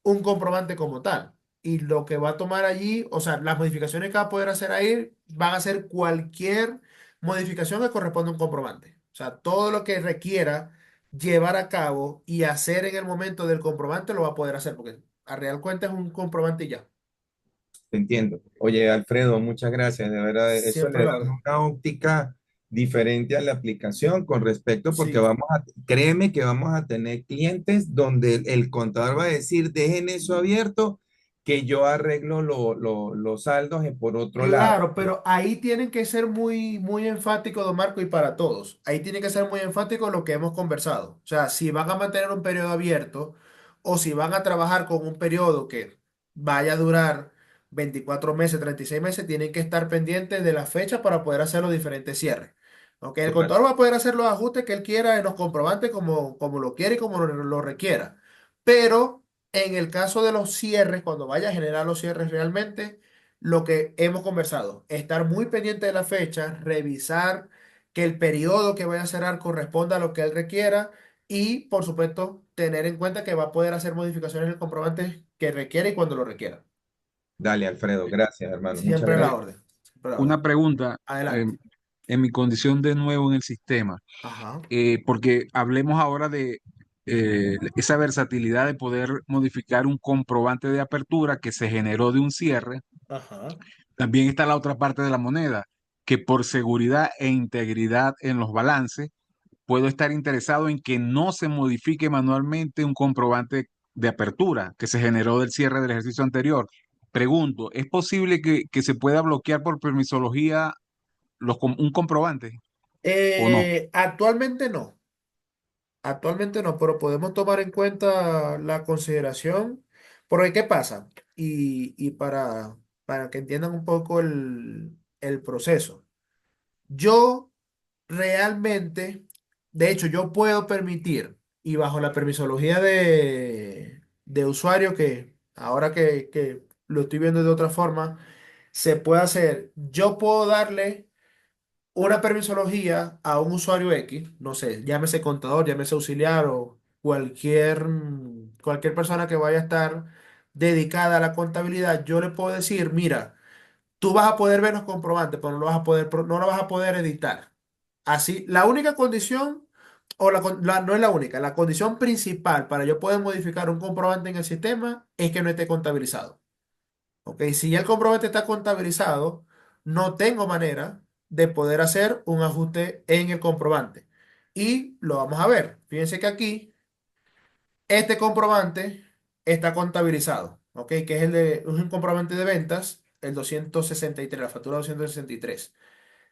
un comprobante como tal. Y lo que va a tomar allí, o sea, las modificaciones que va a poder hacer ahí, van a ser cualquier modificación que corresponda a un comprobante. O sea, todo lo que requiera llevar a cabo y hacer en el momento del comprobante lo va a poder hacer, porque a real cuenta es un comprobante y ya. Te entiendo. Oye, Alfredo, muchas gracias. De verdad, eso Siempre le da la orden. una óptica diferente a la aplicación con respecto, porque Sí. vamos a, créeme que vamos a tener clientes donde el contador va a decir, dejen eso abierto, que yo arreglo los saldos por otro lado. Claro, pero ahí tienen que ser muy, muy enfáticos, don Marco, y para todos. Ahí tiene que ser muy enfático lo que hemos conversado. O sea, si van a mantener un periodo abierto o si van a trabajar con un periodo que vaya a durar 24 meses, 36 meses, tienen que estar pendientes de la fecha para poder hacer los diferentes cierres. Ok, el Correcto. contador va a poder hacer los ajustes que él quiera en los comprobantes como lo quiere y como lo requiera. Pero en el caso de los cierres, cuando vaya a generar los cierres realmente lo que hemos conversado, estar muy pendiente de la fecha, revisar que el periodo que vaya a cerrar corresponda a lo que él requiera y, por supuesto, tener en cuenta que va a poder hacer modificaciones en el comprobante que requiera y cuando lo requiera. Dale, Alfredo, gracias, hermano. Muchas Siempre a la gracias. orden. Siempre a la Una orden. pregunta, Adelante. en mi condición de nuevo en el sistema, Ajá, porque hablemos ahora de esa versatilidad de poder modificar un comprobante de apertura que se generó de un cierre. ajá. También está la otra parte de la moneda, que por seguridad e integridad en los balances, puedo estar interesado en que no se modifique manualmente un comprobante de apertura que se generó del cierre del ejercicio anterior. Pregunto, ¿es posible que se pueda bloquear por permisología un comprobante o no? Actualmente no. Actualmente no, pero podemos tomar en cuenta la consideración. Porque, ¿qué pasa? Y para que entiendan un poco el proceso. Yo realmente, de hecho, yo puedo permitir, y bajo la permisología de usuario, que ahora que lo estoy viendo de otra forma, se puede hacer, yo puedo darle una permisología a un usuario X, no sé, llámese contador, llámese auxiliar o cualquier persona que vaya a estar dedicada a la contabilidad, yo le puedo decir, mira, tú vas a poder ver los comprobantes, pero no lo vas a poder, no lo vas a poder editar. Así, la única condición, no es la única, la condición principal para yo poder modificar un comprobante en el sistema es que no esté contabilizado. ¿Ok? Si ya el comprobante está contabilizado, no tengo manera de poder hacer un ajuste en el comprobante. Y lo vamos a ver. Fíjense que aquí este comprobante está contabilizado, ¿ok? Que es un comprobante de ventas, el 263, la factura 263.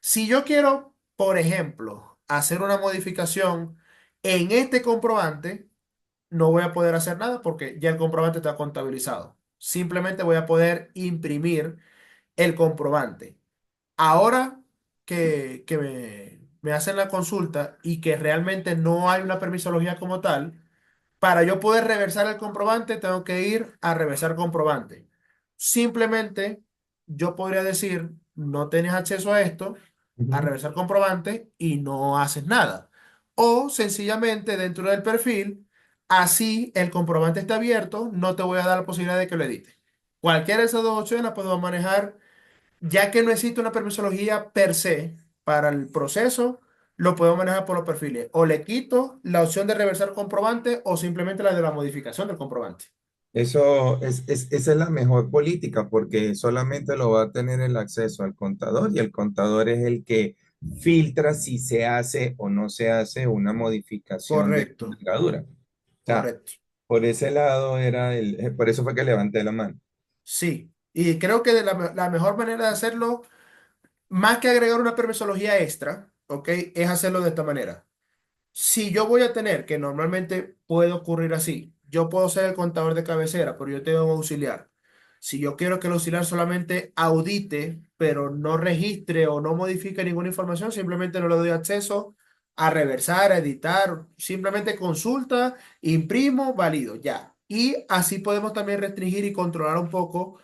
Si yo quiero, por ejemplo, hacer una modificación en este comprobante, no voy a poder hacer nada porque ya el comprobante está contabilizado. Simplemente voy a poder imprimir el comprobante. Ahora me hacen la consulta y que realmente no hay una permisología como tal, para yo poder reversar el comprobante, tengo que ir a reversar comprobante. Simplemente yo podría decir, no tienes acceso a esto, a Ujú. reversar comprobante y no haces nada. O sencillamente dentro del perfil, así el comprobante está abierto, no te voy a dar la posibilidad de que lo edite. Cualquiera de esas dos opciones la podemos manejar, ya que no existe una permisología per se para el proceso, lo podemos manejar por los perfiles. O le quito la opción de reversar comprobante o simplemente la de la modificación del comprobante. Esa es la mejor política porque solamente lo va a tener el acceso al contador y el contador es el que filtra si se hace o no se hace una modificación de Correcto, envergadura. O sea, correcto. por ese lado por eso fue que levanté la mano. Sí. Y creo que la mejor manera de hacerlo, más que agregar una permisología extra, ¿ok? Es hacerlo de esta manera. Si yo voy a tener, que normalmente puede ocurrir así, yo puedo ser el contador de cabecera, pero yo tengo un auxiliar. Si yo quiero que el auxiliar solamente audite, pero no registre o no modifique ninguna información, simplemente no le doy acceso a reversar, a editar, simplemente consulta, imprimo, valido, ya. Y así podemos también restringir y controlar un poco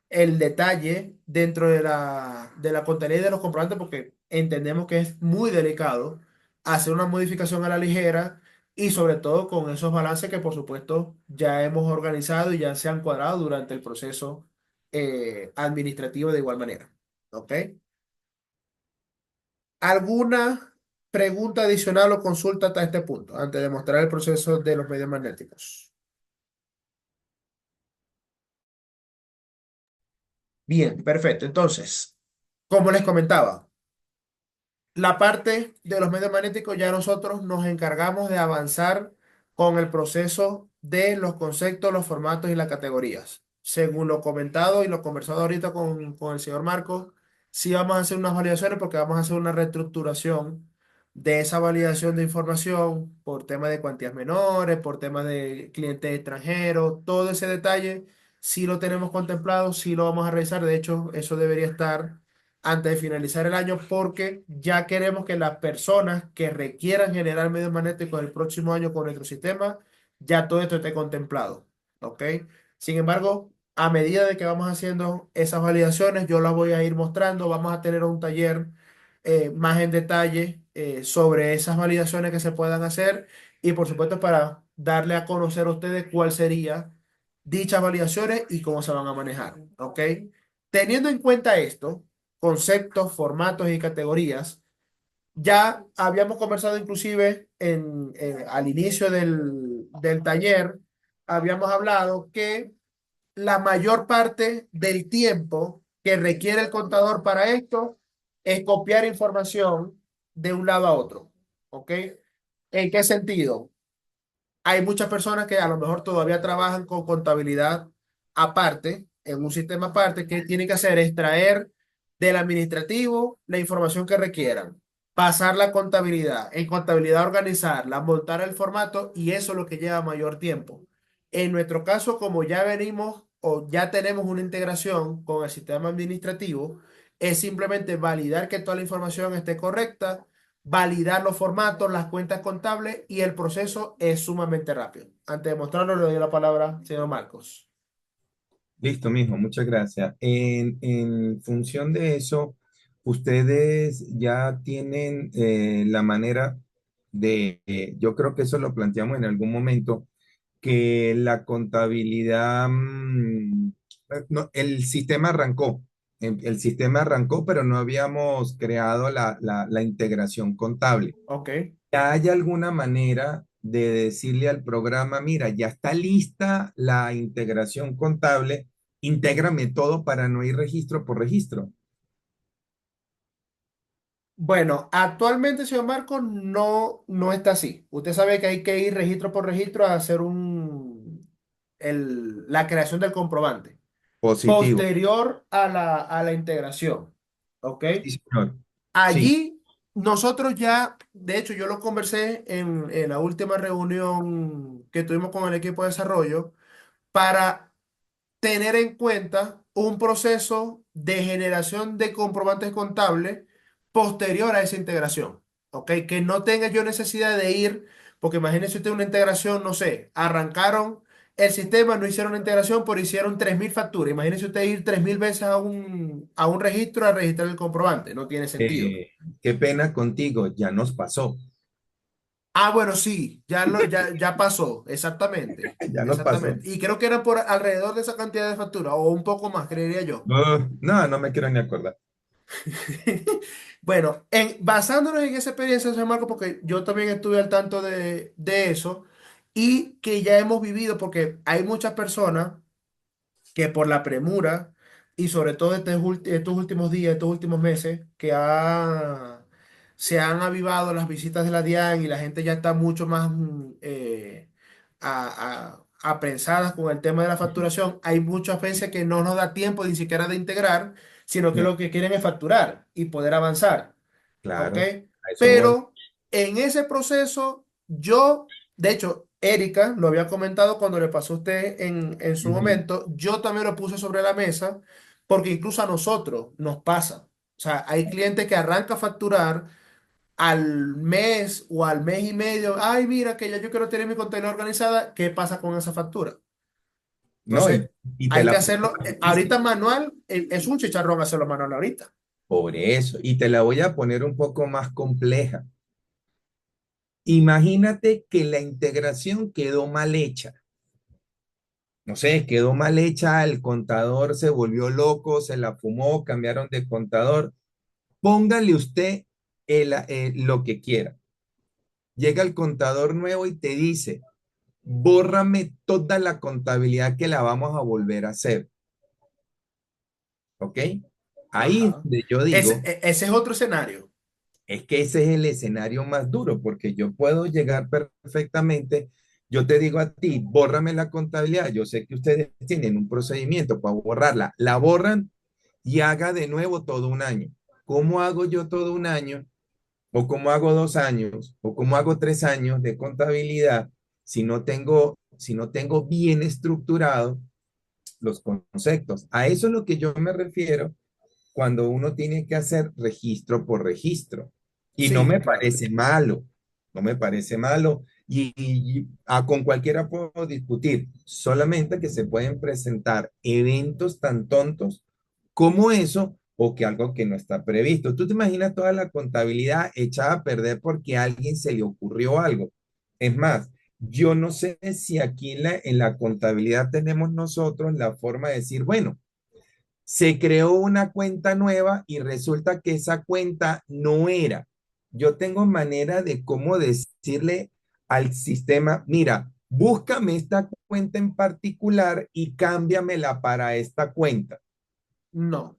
el detalle dentro de la contabilidad de los comprobantes porque entendemos que es muy delicado hacer una modificación a la ligera y sobre todo con esos balances que por supuesto ya hemos organizado y ya se han cuadrado durante el proceso administrativo de igual manera. ¿Ok? ¿Alguna pregunta adicional o consulta hasta este punto antes de mostrar el proceso de los medios magnéticos? Bien, perfecto. Entonces, como les comentaba, la parte de los medios magnéticos ya nosotros nos encargamos de avanzar con el proceso de los conceptos, los formatos y las categorías. Según lo comentado y lo conversado ahorita con el señor Marcos, sí vamos a hacer unas validaciones porque vamos a hacer una reestructuración de esa validación de información por temas de cuantías menores, por temas de clientes extranjeros, todo ese detalle, sí lo tenemos contemplado, sí lo vamos a revisar. De hecho, eso debería estar antes de finalizar el año porque ya queremos que las personas que requieran generar medios magnéticos el próximo año con nuestro sistema, ya todo esto esté contemplado. ¿Ok? Sin embargo, a medida de que vamos haciendo esas validaciones, yo las voy a ir mostrando. Vamos a tener un taller más en detalle sobre esas validaciones que se puedan hacer y por supuesto para darle a conocer a ustedes cuál sería dichas validaciones y cómo se van a manejar. ¿Ok? Teniendo en cuenta esto, conceptos, formatos y categorías. Ya habíamos conversado inclusive al inicio del taller, habíamos hablado que la mayor parte del tiempo que requiere el contador para esto es copiar información de un lado a otro. ¿Ok? ¿En qué sentido? Hay muchas personas que a lo mejor todavía trabajan con contabilidad aparte, en un sistema aparte, que tienen que hacer es traer del administrativo la información que requieran, pasar la contabilidad, en contabilidad organizarla, montar el formato y eso es lo que lleva mayor tiempo. En nuestro caso, como ya venimos o ya tenemos una integración con el sistema administrativo, es simplemente validar que toda la información esté correcta, validar los formatos, las cuentas contables y el proceso es sumamente rápido. Antes de mostrarlo, le doy la palabra, señor Marcos. Listo, mijo, muchas gracias. En función de eso, ustedes ya tienen la manera yo creo que eso lo planteamos en algún momento, que la contabilidad, no, el sistema arrancó, pero no habíamos creado la integración contable. Ok. ¿Ya hay alguna manera de decirle al programa, mira, ya está lista la integración contable, intégrame todo para no ir registro por registro? Bueno, actualmente, señor Marcos, no está así. Usted sabe que hay que ir registro por registro a hacer la creación del comprobante. Positivo. Posterior a la integración. ¿Ok? Sí, señor. Sí. Allí nosotros ya, de hecho, yo lo conversé en la última reunión que tuvimos con el equipo de desarrollo para tener en cuenta un proceso de generación de comprobantes contables posterior a esa integración. ¿ok? Que no tenga yo necesidad de ir, porque imagínese usted una integración, no sé, arrancaron el sistema, no hicieron la integración, pero hicieron 3.000 facturas. Imagínese usted ir 3.000 veces a un registro a registrar el comprobante, no tiene sentido. Qué pena contigo, ya nos pasó, Ah, bueno, sí, ya pasó, exactamente, ya nos pasó. exactamente. Y creo que eran por alrededor de esa cantidad de facturas, o un poco más, creería yo. No, no me quiero ni acordar. Bueno, basándonos en esa experiencia, José Marco, porque yo también estuve al tanto de eso y que ya hemos vivido, porque hay muchas personas que por la premura y sobre todo estos últimos días, estos últimos meses, se han avivado las visitas de la DIAN y la gente ya está mucho más apensadas con el tema de la facturación. Hay muchas veces que no nos da tiempo ni siquiera de integrar, sino que No, lo que quieren es facturar y poder avanzar. ¿Ok? claro, a eso voy. Pero en ese proceso, de hecho, Erika lo había comentado cuando le pasó a usted en su Ujú. momento, yo también lo puse sobre la mesa, porque incluso a nosotros nos pasa. O sea, hay clientes que arrancan a facturar al mes o al mes y medio. Ay, mira, que ya yo quiero tener mi contabilidad organizada. ¿Qué pasa con esa factura? No, Entonces, y te hay que la pongo hacerlo. más difícil. Ahorita manual, es un chicharrón hacerlo manual ahorita. Por eso, y te la voy a poner un poco más compleja. Imagínate que la integración quedó mal hecha. No sé, quedó mal hecha, el contador se volvió loco, se la fumó, cambiaron de contador. Póngale usted lo que quiera. Llega el contador nuevo y te dice, bórrame toda la contabilidad que la vamos a volver a hacer. ¿Ok? Ahí es Ajá. donde yo Ese, digo, ese es otro escenario. es que ese es el escenario más duro, porque yo puedo llegar perfectamente, yo te digo a ti, bórrame la contabilidad, yo sé que ustedes tienen un procedimiento para borrarla, la borran y haga de nuevo todo un año. ¿Cómo hago yo todo un año? ¿O cómo hago 2 años? ¿O cómo hago 3 años de contabilidad si no tengo bien estructurado los conceptos? A eso es lo que yo me refiero cuando uno tiene que hacer registro por registro. Y no Sí, me claro. parece malo, no me parece malo. Con cualquiera puedo discutir, solamente que se pueden presentar eventos tan tontos como eso o que algo que no está previsto. ¿Tú te imaginas toda la contabilidad echada a perder porque a alguien se le ocurrió algo? Es más, yo no sé si aquí en la contabilidad tenemos nosotros la forma de decir, bueno, se creó una cuenta nueva y resulta que esa cuenta no era. Yo tengo manera de cómo decirle al sistema, mira, búscame esta cuenta en particular y cámbiamela para esta cuenta. No,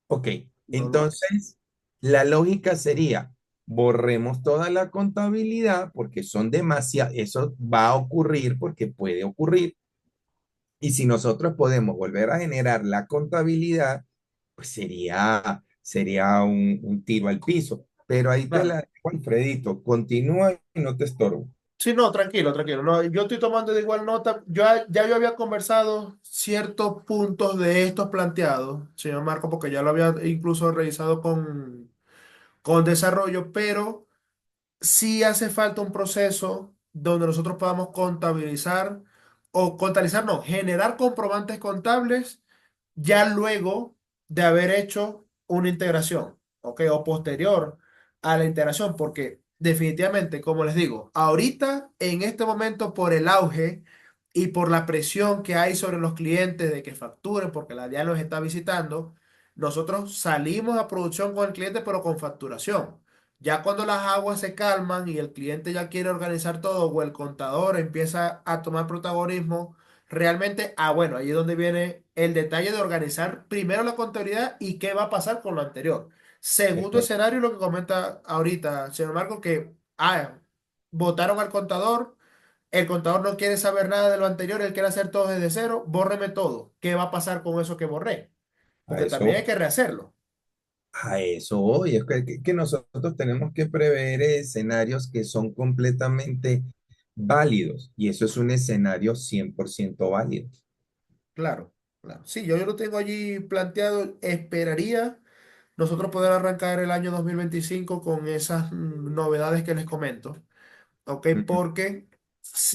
Ok, no lo hay. entonces la lógica sería, borremos toda la contabilidad porque son demasiadas, eso va a ocurrir porque puede ocurrir. Y si nosotros podemos volver a generar la contabilidad, pues sería un tiro al piso. Pero ahí te la Claro. dejo, Alfredito. Continúa y no te estorbo. Sí, no, tranquilo, tranquilo. No, yo estoy tomando de igual nota. Ya yo había conversado ciertos puntos de estos planteados, señor Marco, porque ya lo había incluso revisado con desarrollo, pero sí hace falta un proceso donde nosotros podamos contabilizar o contabilizar, no, generar comprobantes contables ya luego de haber hecho una integración, ¿ok? O posterior a la integración, porque definitivamente, como les digo, ahorita, en este momento, por el auge y por la presión que hay sobre los clientes de que facturen, porque la DIAN los está visitando, nosotros salimos a producción con el cliente, pero con facturación. Ya cuando las aguas se calman y el cliente ya quiere organizar todo o el contador empieza a tomar protagonismo, realmente, bueno, ahí es donde viene el detalle de organizar primero la contabilidad y qué va a pasar con lo anterior. Segundo Correcto. escenario, lo que comenta ahorita, señor Marco, que votaron al contador, el contador no quiere saber nada de lo anterior, él quiere hacer todo desde cero, bórreme todo. ¿Qué va a pasar con eso que borré? A Porque también hay eso, que rehacerlo. a eso hoy. Es que nosotros tenemos que prever escenarios que son completamente válidos. Y eso es un escenario 100% válido. Claro, claro. Sí, yo lo tengo allí planteado, esperaría. nosotros poder arrancar el año 2025 con esas novedades que les comento. ¿Ok? Ujú. Porque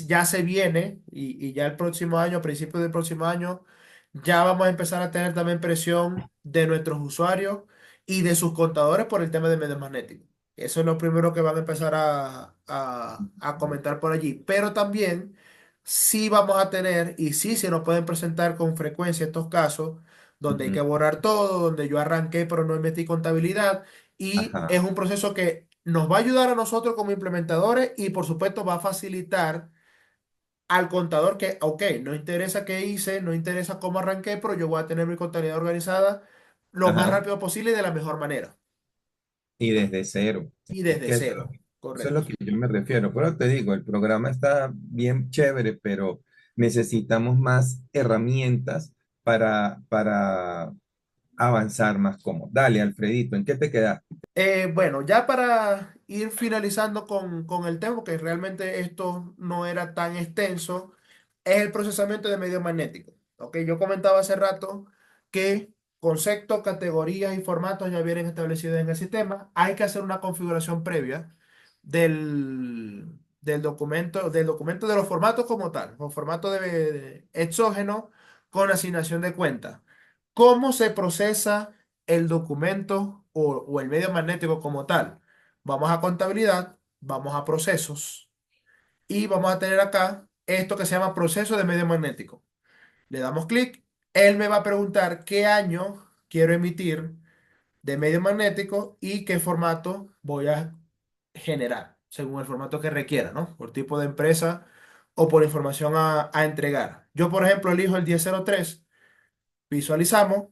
ya se viene y ya el próximo año, a principios del próximo año, ya vamos a empezar a tener también presión de nuestros usuarios y de sus contadores por el tema de medios magnéticos. Eso es lo primero que van a empezar a comentar por allí. Pero también sí vamos a tener, y sí se nos pueden presentar con frecuencia estos casos, donde hay que Ujú. borrar todo, donde yo arranqué pero no metí contabilidad. Y es Ajá. un proceso que nos va a ayudar a nosotros como implementadores y por supuesto va a facilitar al contador que, ok, no interesa qué hice, no interesa cómo arranqué, pero yo voy a tener mi contabilidad organizada lo más Ajá. rápido posible y de la mejor manera. Y desde cero. Y Es desde que cero, eso es correcto. lo que yo me refiero. Pero te digo, el programa está bien chévere, pero necesitamos más herramientas para avanzar más cómodo. Dale, Alfredito, ¿en qué te quedaste? Bueno, ya para ir finalizando con el tema, que realmente esto no era tan extenso, es el procesamiento de medios magnéticos. Ok, yo comentaba hace rato que conceptos, categorías y formatos ya vienen establecidos en el sistema. Hay que hacer una configuración previa del documento de los formatos como tal, los formatos de exógeno con asignación de cuenta. ¿Cómo se procesa el documento o el medio magnético como tal? Vamos a contabilidad, vamos a procesos y vamos a tener acá esto que se llama proceso de medio magnético. Le damos clic, él me va a preguntar qué año quiero emitir de medio magnético y qué formato voy a generar, según el formato que requiera, ¿no? Por tipo de empresa o por información a entregar. Yo, por ejemplo, elijo el 1003, visualizamos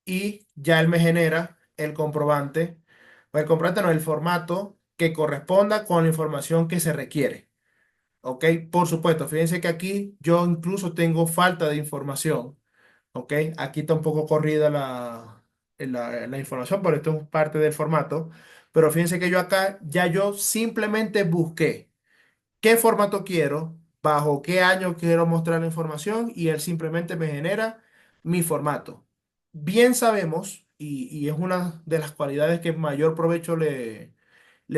y ya él me genera el comprobante no, el formato que corresponda con la información que se requiere. ¿Ok? Por supuesto, fíjense que aquí yo incluso tengo falta de información. ¿Ok? Aquí está un poco corrida la información, pero esto es parte del formato. Pero fíjense que yo acá ya yo simplemente busqué qué formato quiero, bajo qué año quiero mostrar la información y él simplemente me genera mi formato. Bien sabemos, y es una de las cualidades que mayor provecho le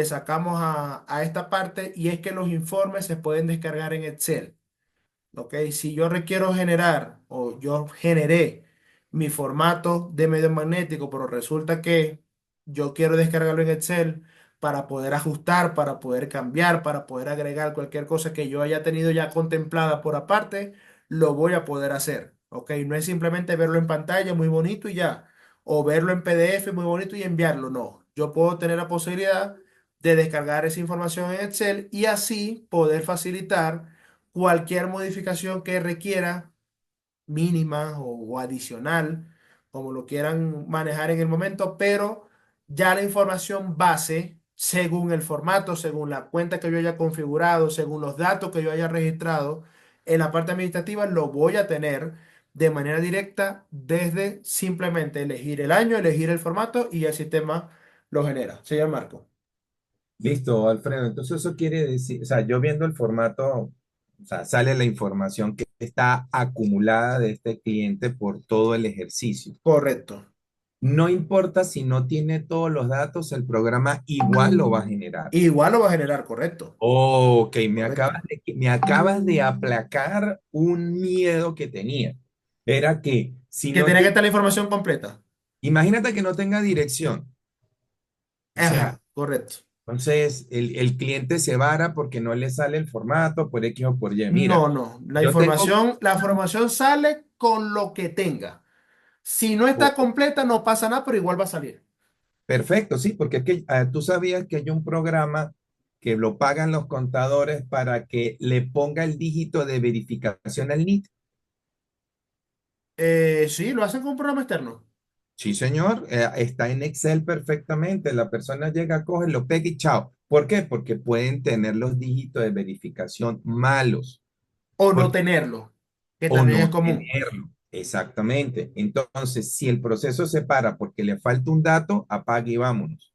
sacamos a esta parte, y es que los informes se pueden descargar en Excel. ¿Ok? Si yo requiero generar o yo generé mi formato de medio magnético, pero resulta que yo quiero descargarlo en Excel para poder ajustar, para poder cambiar, para poder agregar cualquier cosa que yo haya tenido ya contemplada por aparte, lo voy a poder hacer. ¿Ok? No es simplemente verlo en pantalla muy bonito y ya, o verlo en PDF muy bonito y enviarlo. No, yo puedo tener la posibilidad de descargar esa información en Excel y así poder facilitar cualquier modificación que requiera, mínima o adicional, como lo quieran manejar en el momento, pero ya la información base, según el formato, según la cuenta que yo haya configurado, según los datos que yo haya registrado en la parte administrativa, lo voy a tener de manera directa desde simplemente elegir el año, elegir el formato y el sistema lo genera. Señor Marco. Listo, Alfredo. Entonces eso quiere decir, o sea, yo viendo el formato, o sea, sale la información que está acumulada de este cliente por todo el ejercicio. Correcto. No importa si no tiene todos los datos, el programa igual lo va a generar. Igual lo va a generar, correcto. Ok, Correcto. me acabas de aplacar un miedo que tenía. Era que si Que no tenga que tiene, estar la información completa. imagínate que no tenga dirección. O sea, Ajá, correcto. entonces el cliente se vara porque no le sale el formato por X o por Y. Mira, No, no. yo tengo, La información sale con lo que tenga. Si no está oh, completa, no pasa nada, pero igual va a salir. perfecto, sí, porque es que tú sabías que hay un programa que lo pagan los contadores para que le ponga el dígito de verificación al NIT. Sí, lo hacen con un programa externo. Sí, señor, está en Excel perfectamente. La persona llega, coge, lo pega y chao. ¿Por qué? Porque pueden tener los dígitos de verificación malos O no por- tenerlo, que o también es no común. tenerlo. Exactamente. Entonces, si el proceso se para porque le falta un dato, apague y vámonos.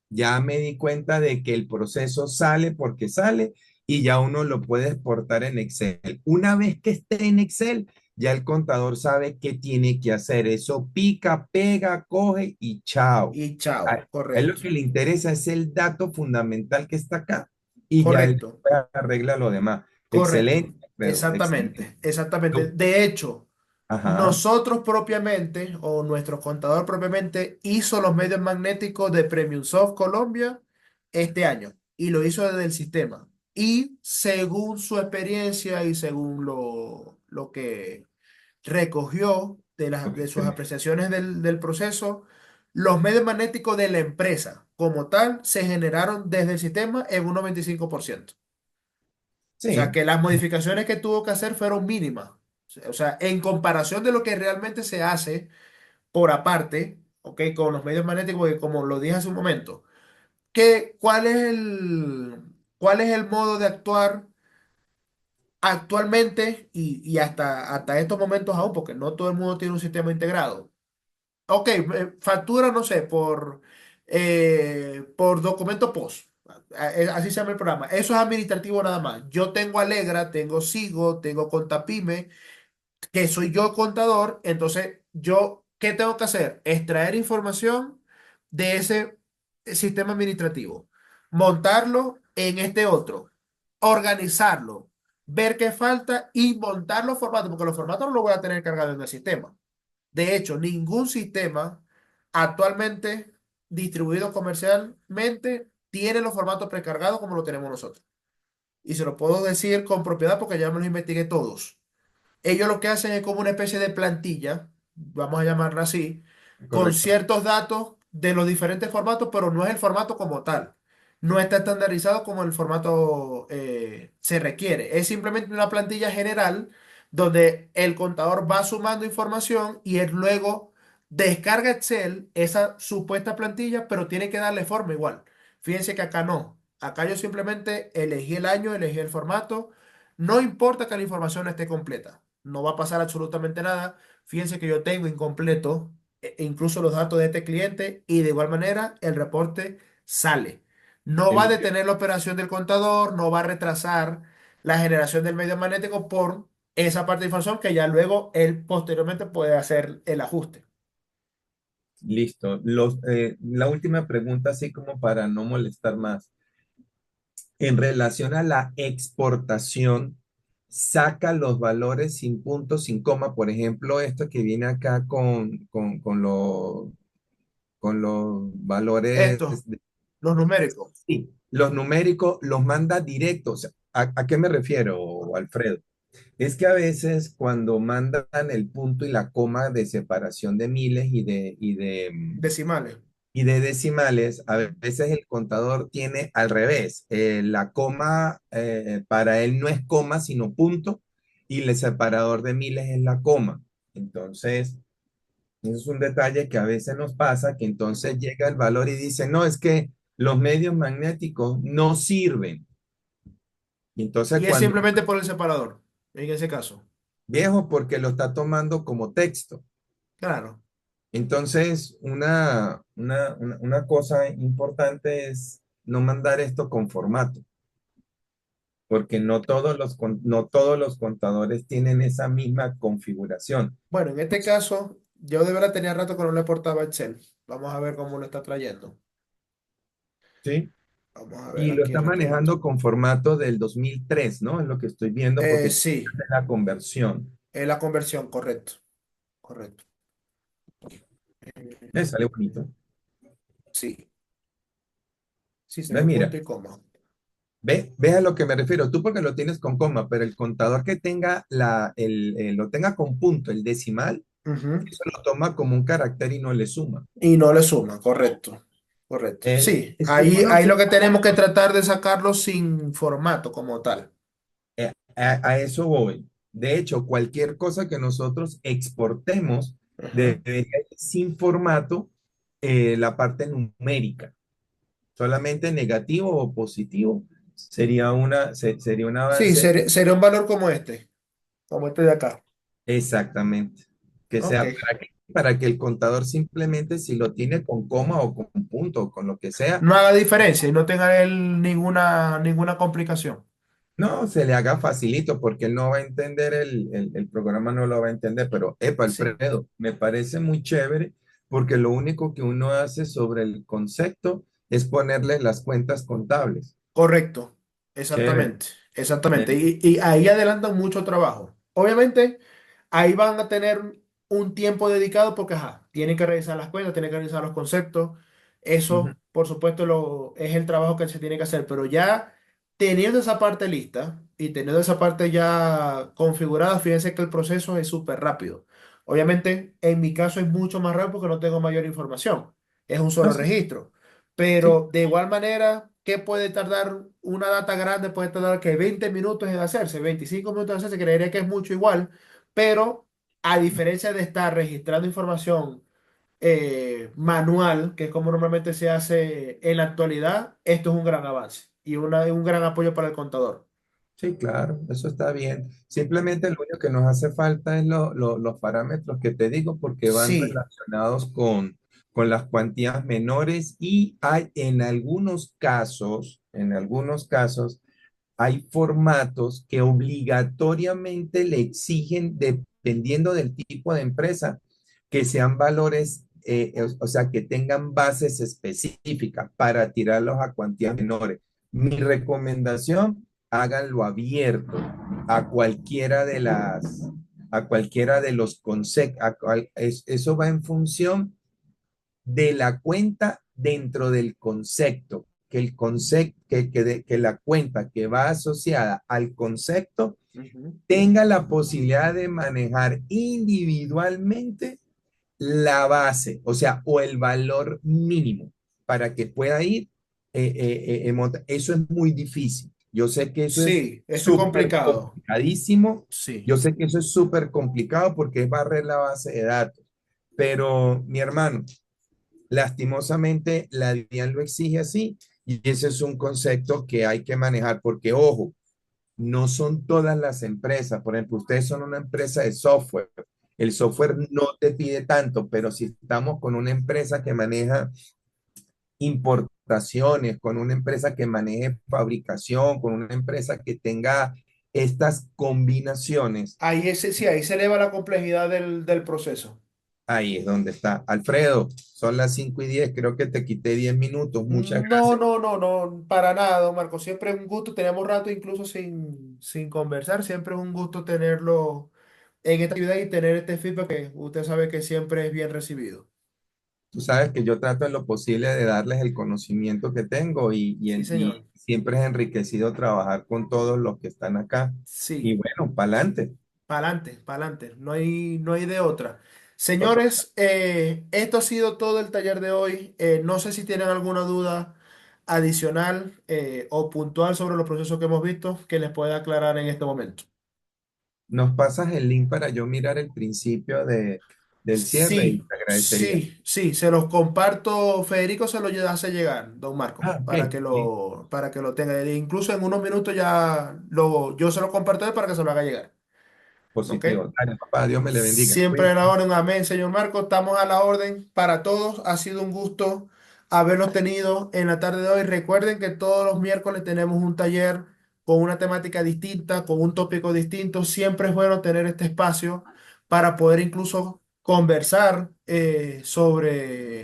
Ya me di cuenta de que el proceso sale porque sale y ya uno lo puede exportar en Excel. Una vez que esté en Excel, ya el contador sabe qué tiene que hacer. Eso pica, pega, coge y chao. Y chao, A él lo correcto, que le interesa es el dato fundamental que está acá y ya él correcto, después arregla lo demás. correcto, Excelente, Alfredo, excelente. exactamente, exactamente. De hecho, Ajá, nosotros propiamente, o nuestro contador propiamente, hizo los medios magnéticos de Premium Soft Colombia este año y lo hizo desde el sistema. Y según su experiencia y según lo que recogió de sus excelente. apreciaciones del proceso, los medios magnéticos de la empresa como tal se generaron desde el sistema en un 95%. O sea, Sí, que las modificaciones que tuvo que hacer fueron mínimas. O sea, en comparación de lo que realmente se hace por aparte, ¿ok? Con los medios magnéticos, porque como lo dije hace un momento, cuál es el modo de actuar actualmente y hasta estos momentos aún, porque no todo el mundo tiene un sistema integrado? Ok, factura, no sé, por documento post. Así se llama el programa. Eso es administrativo nada más. Yo tengo Alegra, tengo Sigo, tengo Contapyme, que soy yo contador. Entonces, yo, ¿qué tengo que hacer? Extraer información de ese sistema administrativo, montarlo en este otro, organizarlo, ver qué falta y montar los formatos, porque los formatos no los voy a tener cargados en el sistema. De hecho, ningún sistema actualmente distribuido comercialmente tiene los formatos precargados como lo tenemos nosotros. Y se lo puedo decir con propiedad porque ya me los investigué todos. Ellos lo que hacen es como una especie de plantilla, vamos a llamarla así, con correcto. ciertos datos de los diferentes formatos, pero no es el formato como tal. No está estandarizado como el formato se requiere. Es simplemente una plantilla general donde el contador va sumando información y él luego descarga Excel, esa supuesta plantilla, pero tiene que darle forma igual. Fíjense que acá no. Acá yo simplemente elegí el año, elegí el formato. No importa que la información no esté completa, no va a pasar absolutamente nada. Fíjense que yo tengo incompleto incluso los datos de este cliente y de igual manera el reporte sale. No va a Emitió. detener la operación del contador, no va a retrasar la generación del medio magnético por esa parte de información que ya luego él posteriormente puede hacer el ajuste. Listo. La última pregunta, así como para no molestar más. En relación a la exportación, saca los valores sin punto, sin coma. Por ejemplo, esto que viene acá con los valores, Esto, los numéricos. sí, los numéricos, los manda directos. ¿A qué me refiero, Alfredo? Es que a veces cuando mandan el punto y la coma de separación de miles Decimales. y de decimales, a veces el contador tiene al revés. La coma para él no es coma, sino punto, y el separador de miles es la coma. Entonces, eso es un detalle que a veces nos pasa, que entonces llega el valor y dice, no, es que los medios magnéticos no sirven. Y entonces Y es cuando, simplemente por el separador, en ese caso. viejo, porque lo está tomando como texto. Claro. Entonces, una cosa importante es no mandar esto con formato, porque no todos los contadores tienen esa misma configuración, Bueno, en este caso, yo de verdad tenía rato que no le portaba Excel. Vamos a ver cómo lo está trayendo. ¿sí? Vamos a ver Y lo aquí está rapidito. manejando con formato del 2003, ¿no? Es lo que estoy viendo porque Sí, hace la conversión. es la conversión, correcto, correcto. Sale bonito. Sí, sí, se ¿Ves? ve punto Mira, y coma. ve a lo que me refiero. Tú porque lo tienes con coma, pero el contador que tenga lo tenga con punto, el decimal, Ujú. eso lo toma como un carácter y no le suma. Y no le suma, correcto, correcto. Sí, Esto es ahí bueno lo que tenemos que tratar de sacarlo sin formato como tal. a eso voy. De hecho, cualquier cosa que nosotros exportemos Ajá. debería ir sin formato la parte numérica. Solamente negativo o positivo sería un Sí, avance. sería un valor como este de acá. Exactamente. Que Ok. sea para que el contador simplemente si lo tiene con coma o con punto o con lo que sea, No haga diferencia y no tenga él ninguna complicación. No, se le haga facilito porque él no va a entender el programa, no lo va a entender, pero, epa, Sí, Alfredo, me parece muy chévere porque lo único que uno hace sobre el concepto es ponerle las cuentas contables. correcto, Chévere. exactamente, exactamente. Chévere. Y ahí adelantan mucho trabajo. Obviamente, ahí van a tener un tiempo dedicado porque, ajá, tienen que revisar las cuentas, tienen que revisar los conceptos. Ujú. Eso, por supuesto, es el trabajo que se tiene que hacer, pero ya teniendo esa parte lista y teniendo esa parte ya configurada, fíjense que el proceso es súper rápido. Obviamente, en mi caso es mucho más rápido porque no tengo mayor información. Es un No, solo sí, registro. sí, Pero de igual manera, ¿qué puede tardar una data grande? Puede tardar que 20 minutos en hacerse, 25 minutos en hacerse, creería que es mucho igual, pero a diferencia de estar registrando información manual, que es como normalmente se hace en la actualidad, esto es un gran avance y un gran apoyo para el contador. sí, claro, eso está bien. Simplemente lo único que nos hace falta es los parámetros que te digo porque van Sí, relacionados con las cuantías menores y hay en algunos casos, hay formatos que obligatoriamente le exigen, dependiendo del tipo de empresa, que sean valores, o sea, que tengan bases específicas para tirarlos a cuantías menores. Mi recomendación, háganlo abierto a cualquiera de a cualquiera de los conceptos. Eso va en función de la cuenta dentro del concepto, que el concepto, que la cuenta que va asociada al concepto ujú, tenga la posibilidad de manejar individualmente la base, o sea, o el valor mínimo para que pueda ir. Eso es muy difícil. Yo sé que eso es sí, eso es súper complicado. complicadísimo. Sí, Yo sé que eso es súper complicado porque es barrer la base de datos. Pero, mi hermano, lastimosamente, la DIAN lo exige así y ese es un concepto que hay que manejar porque, ojo, no son todas las empresas. Por ejemplo, ustedes son una empresa de software. El software no te pide tanto, pero si estamos con una empresa que maneja importaciones, con una empresa que maneje fabricación, con una empresa que tenga estas combinaciones, sí, ahí se eleva la complejidad del proceso. ahí es donde está. Alfredo, son las 5:10, creo que te quité 10 minutos. Muchas No, gracias. no, no, no, para nada, don Marco. Siempre es un gusto. Tenemos rato incluso sin conversar. Siempre es un gusto tenerlo en esta actividad y tener este feedback que usted sabe que siempre es bien recibido. Tú sabes que yo trato en lo posible de darles el conocimiento que tengo Sí, y señor. siempre es enriquecido trabajar con todos los que están acá. Y Sí, bueno, para adelante. para adelante, para adelante. No hay de otra. Señores, esto ha sido todo el taller de hoy. No sé si tienen alguna duda adicional o puntual sobre los procesos que hemos visto que les pueda aclarar en este momento. Nos pasas el link para yo mirar el principio del cierre y Sí, te agradecería. sí, sí, se los comparto. Federico se lo hace llegar, don Marco, Ah, ok. Listo. para que lo tenga. E incluso en unos minutos yo se lo comparto a él para que se lo haga llegar. ¿Ok? Positivo. Dale, papá, Dios me le bendiga. Siempre a la Cuídate. orden, amén, señor Marco. Estamos a la orden para todos. Ha sido un gusto haberlos tenido en la tarde de hoy. Recuerden que todos los miércoles tenemos un taller con una temática distinta, con un tópico distinto. Siempre es bueno tener este espacio para poder incluso conversar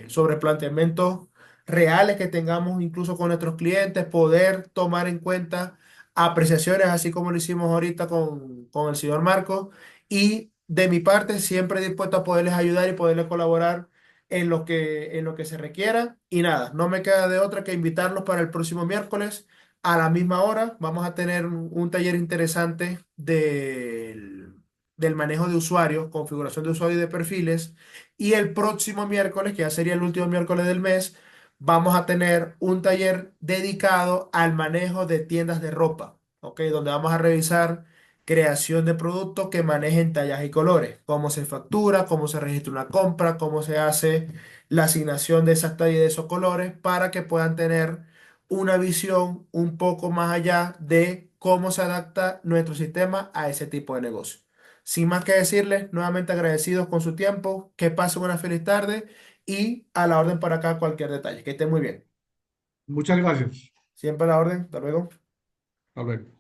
sobre planteamientos reales que tengamos incluso con nuestros clientes, poder tomar en cuenta apreciaciones, así como lo hicimos ahorita con el señor Marco. Y de mi parte, siempre dispuesto a poderles ayudar y poderles colaborar en lo que se requiera. Y nada, no me queda de otra que invitarlos para el próximo miércoles a la misma hora. Vamos a tener un taller interesante del manejo de usuarios, configuración de usuarios y de perfiles. Y el próximo miércoles, que ya sería el último miércoles del mes, vamos a tener un taller dedicado al manejo de tiendas de ropa, ¿ok? Donde vamos a revisar creación de productos que manejen tallas y colores, cómo se factura, cómo se registra una compra, cómo se hace la asignación de esas tallas y de esos colores para que puedan tener una visión un poco más allá de cómo se adapta nuestro sistema a ese tipo de negocio. Sin más que decirles, nuevamente agradecidos con su tiempo, que pasen una feliz tarde y a la orden para acá cualquier detalle. Que estén muy bien. Muchas gracias. Siempre a la orden. Hasta luego. Hasta luego.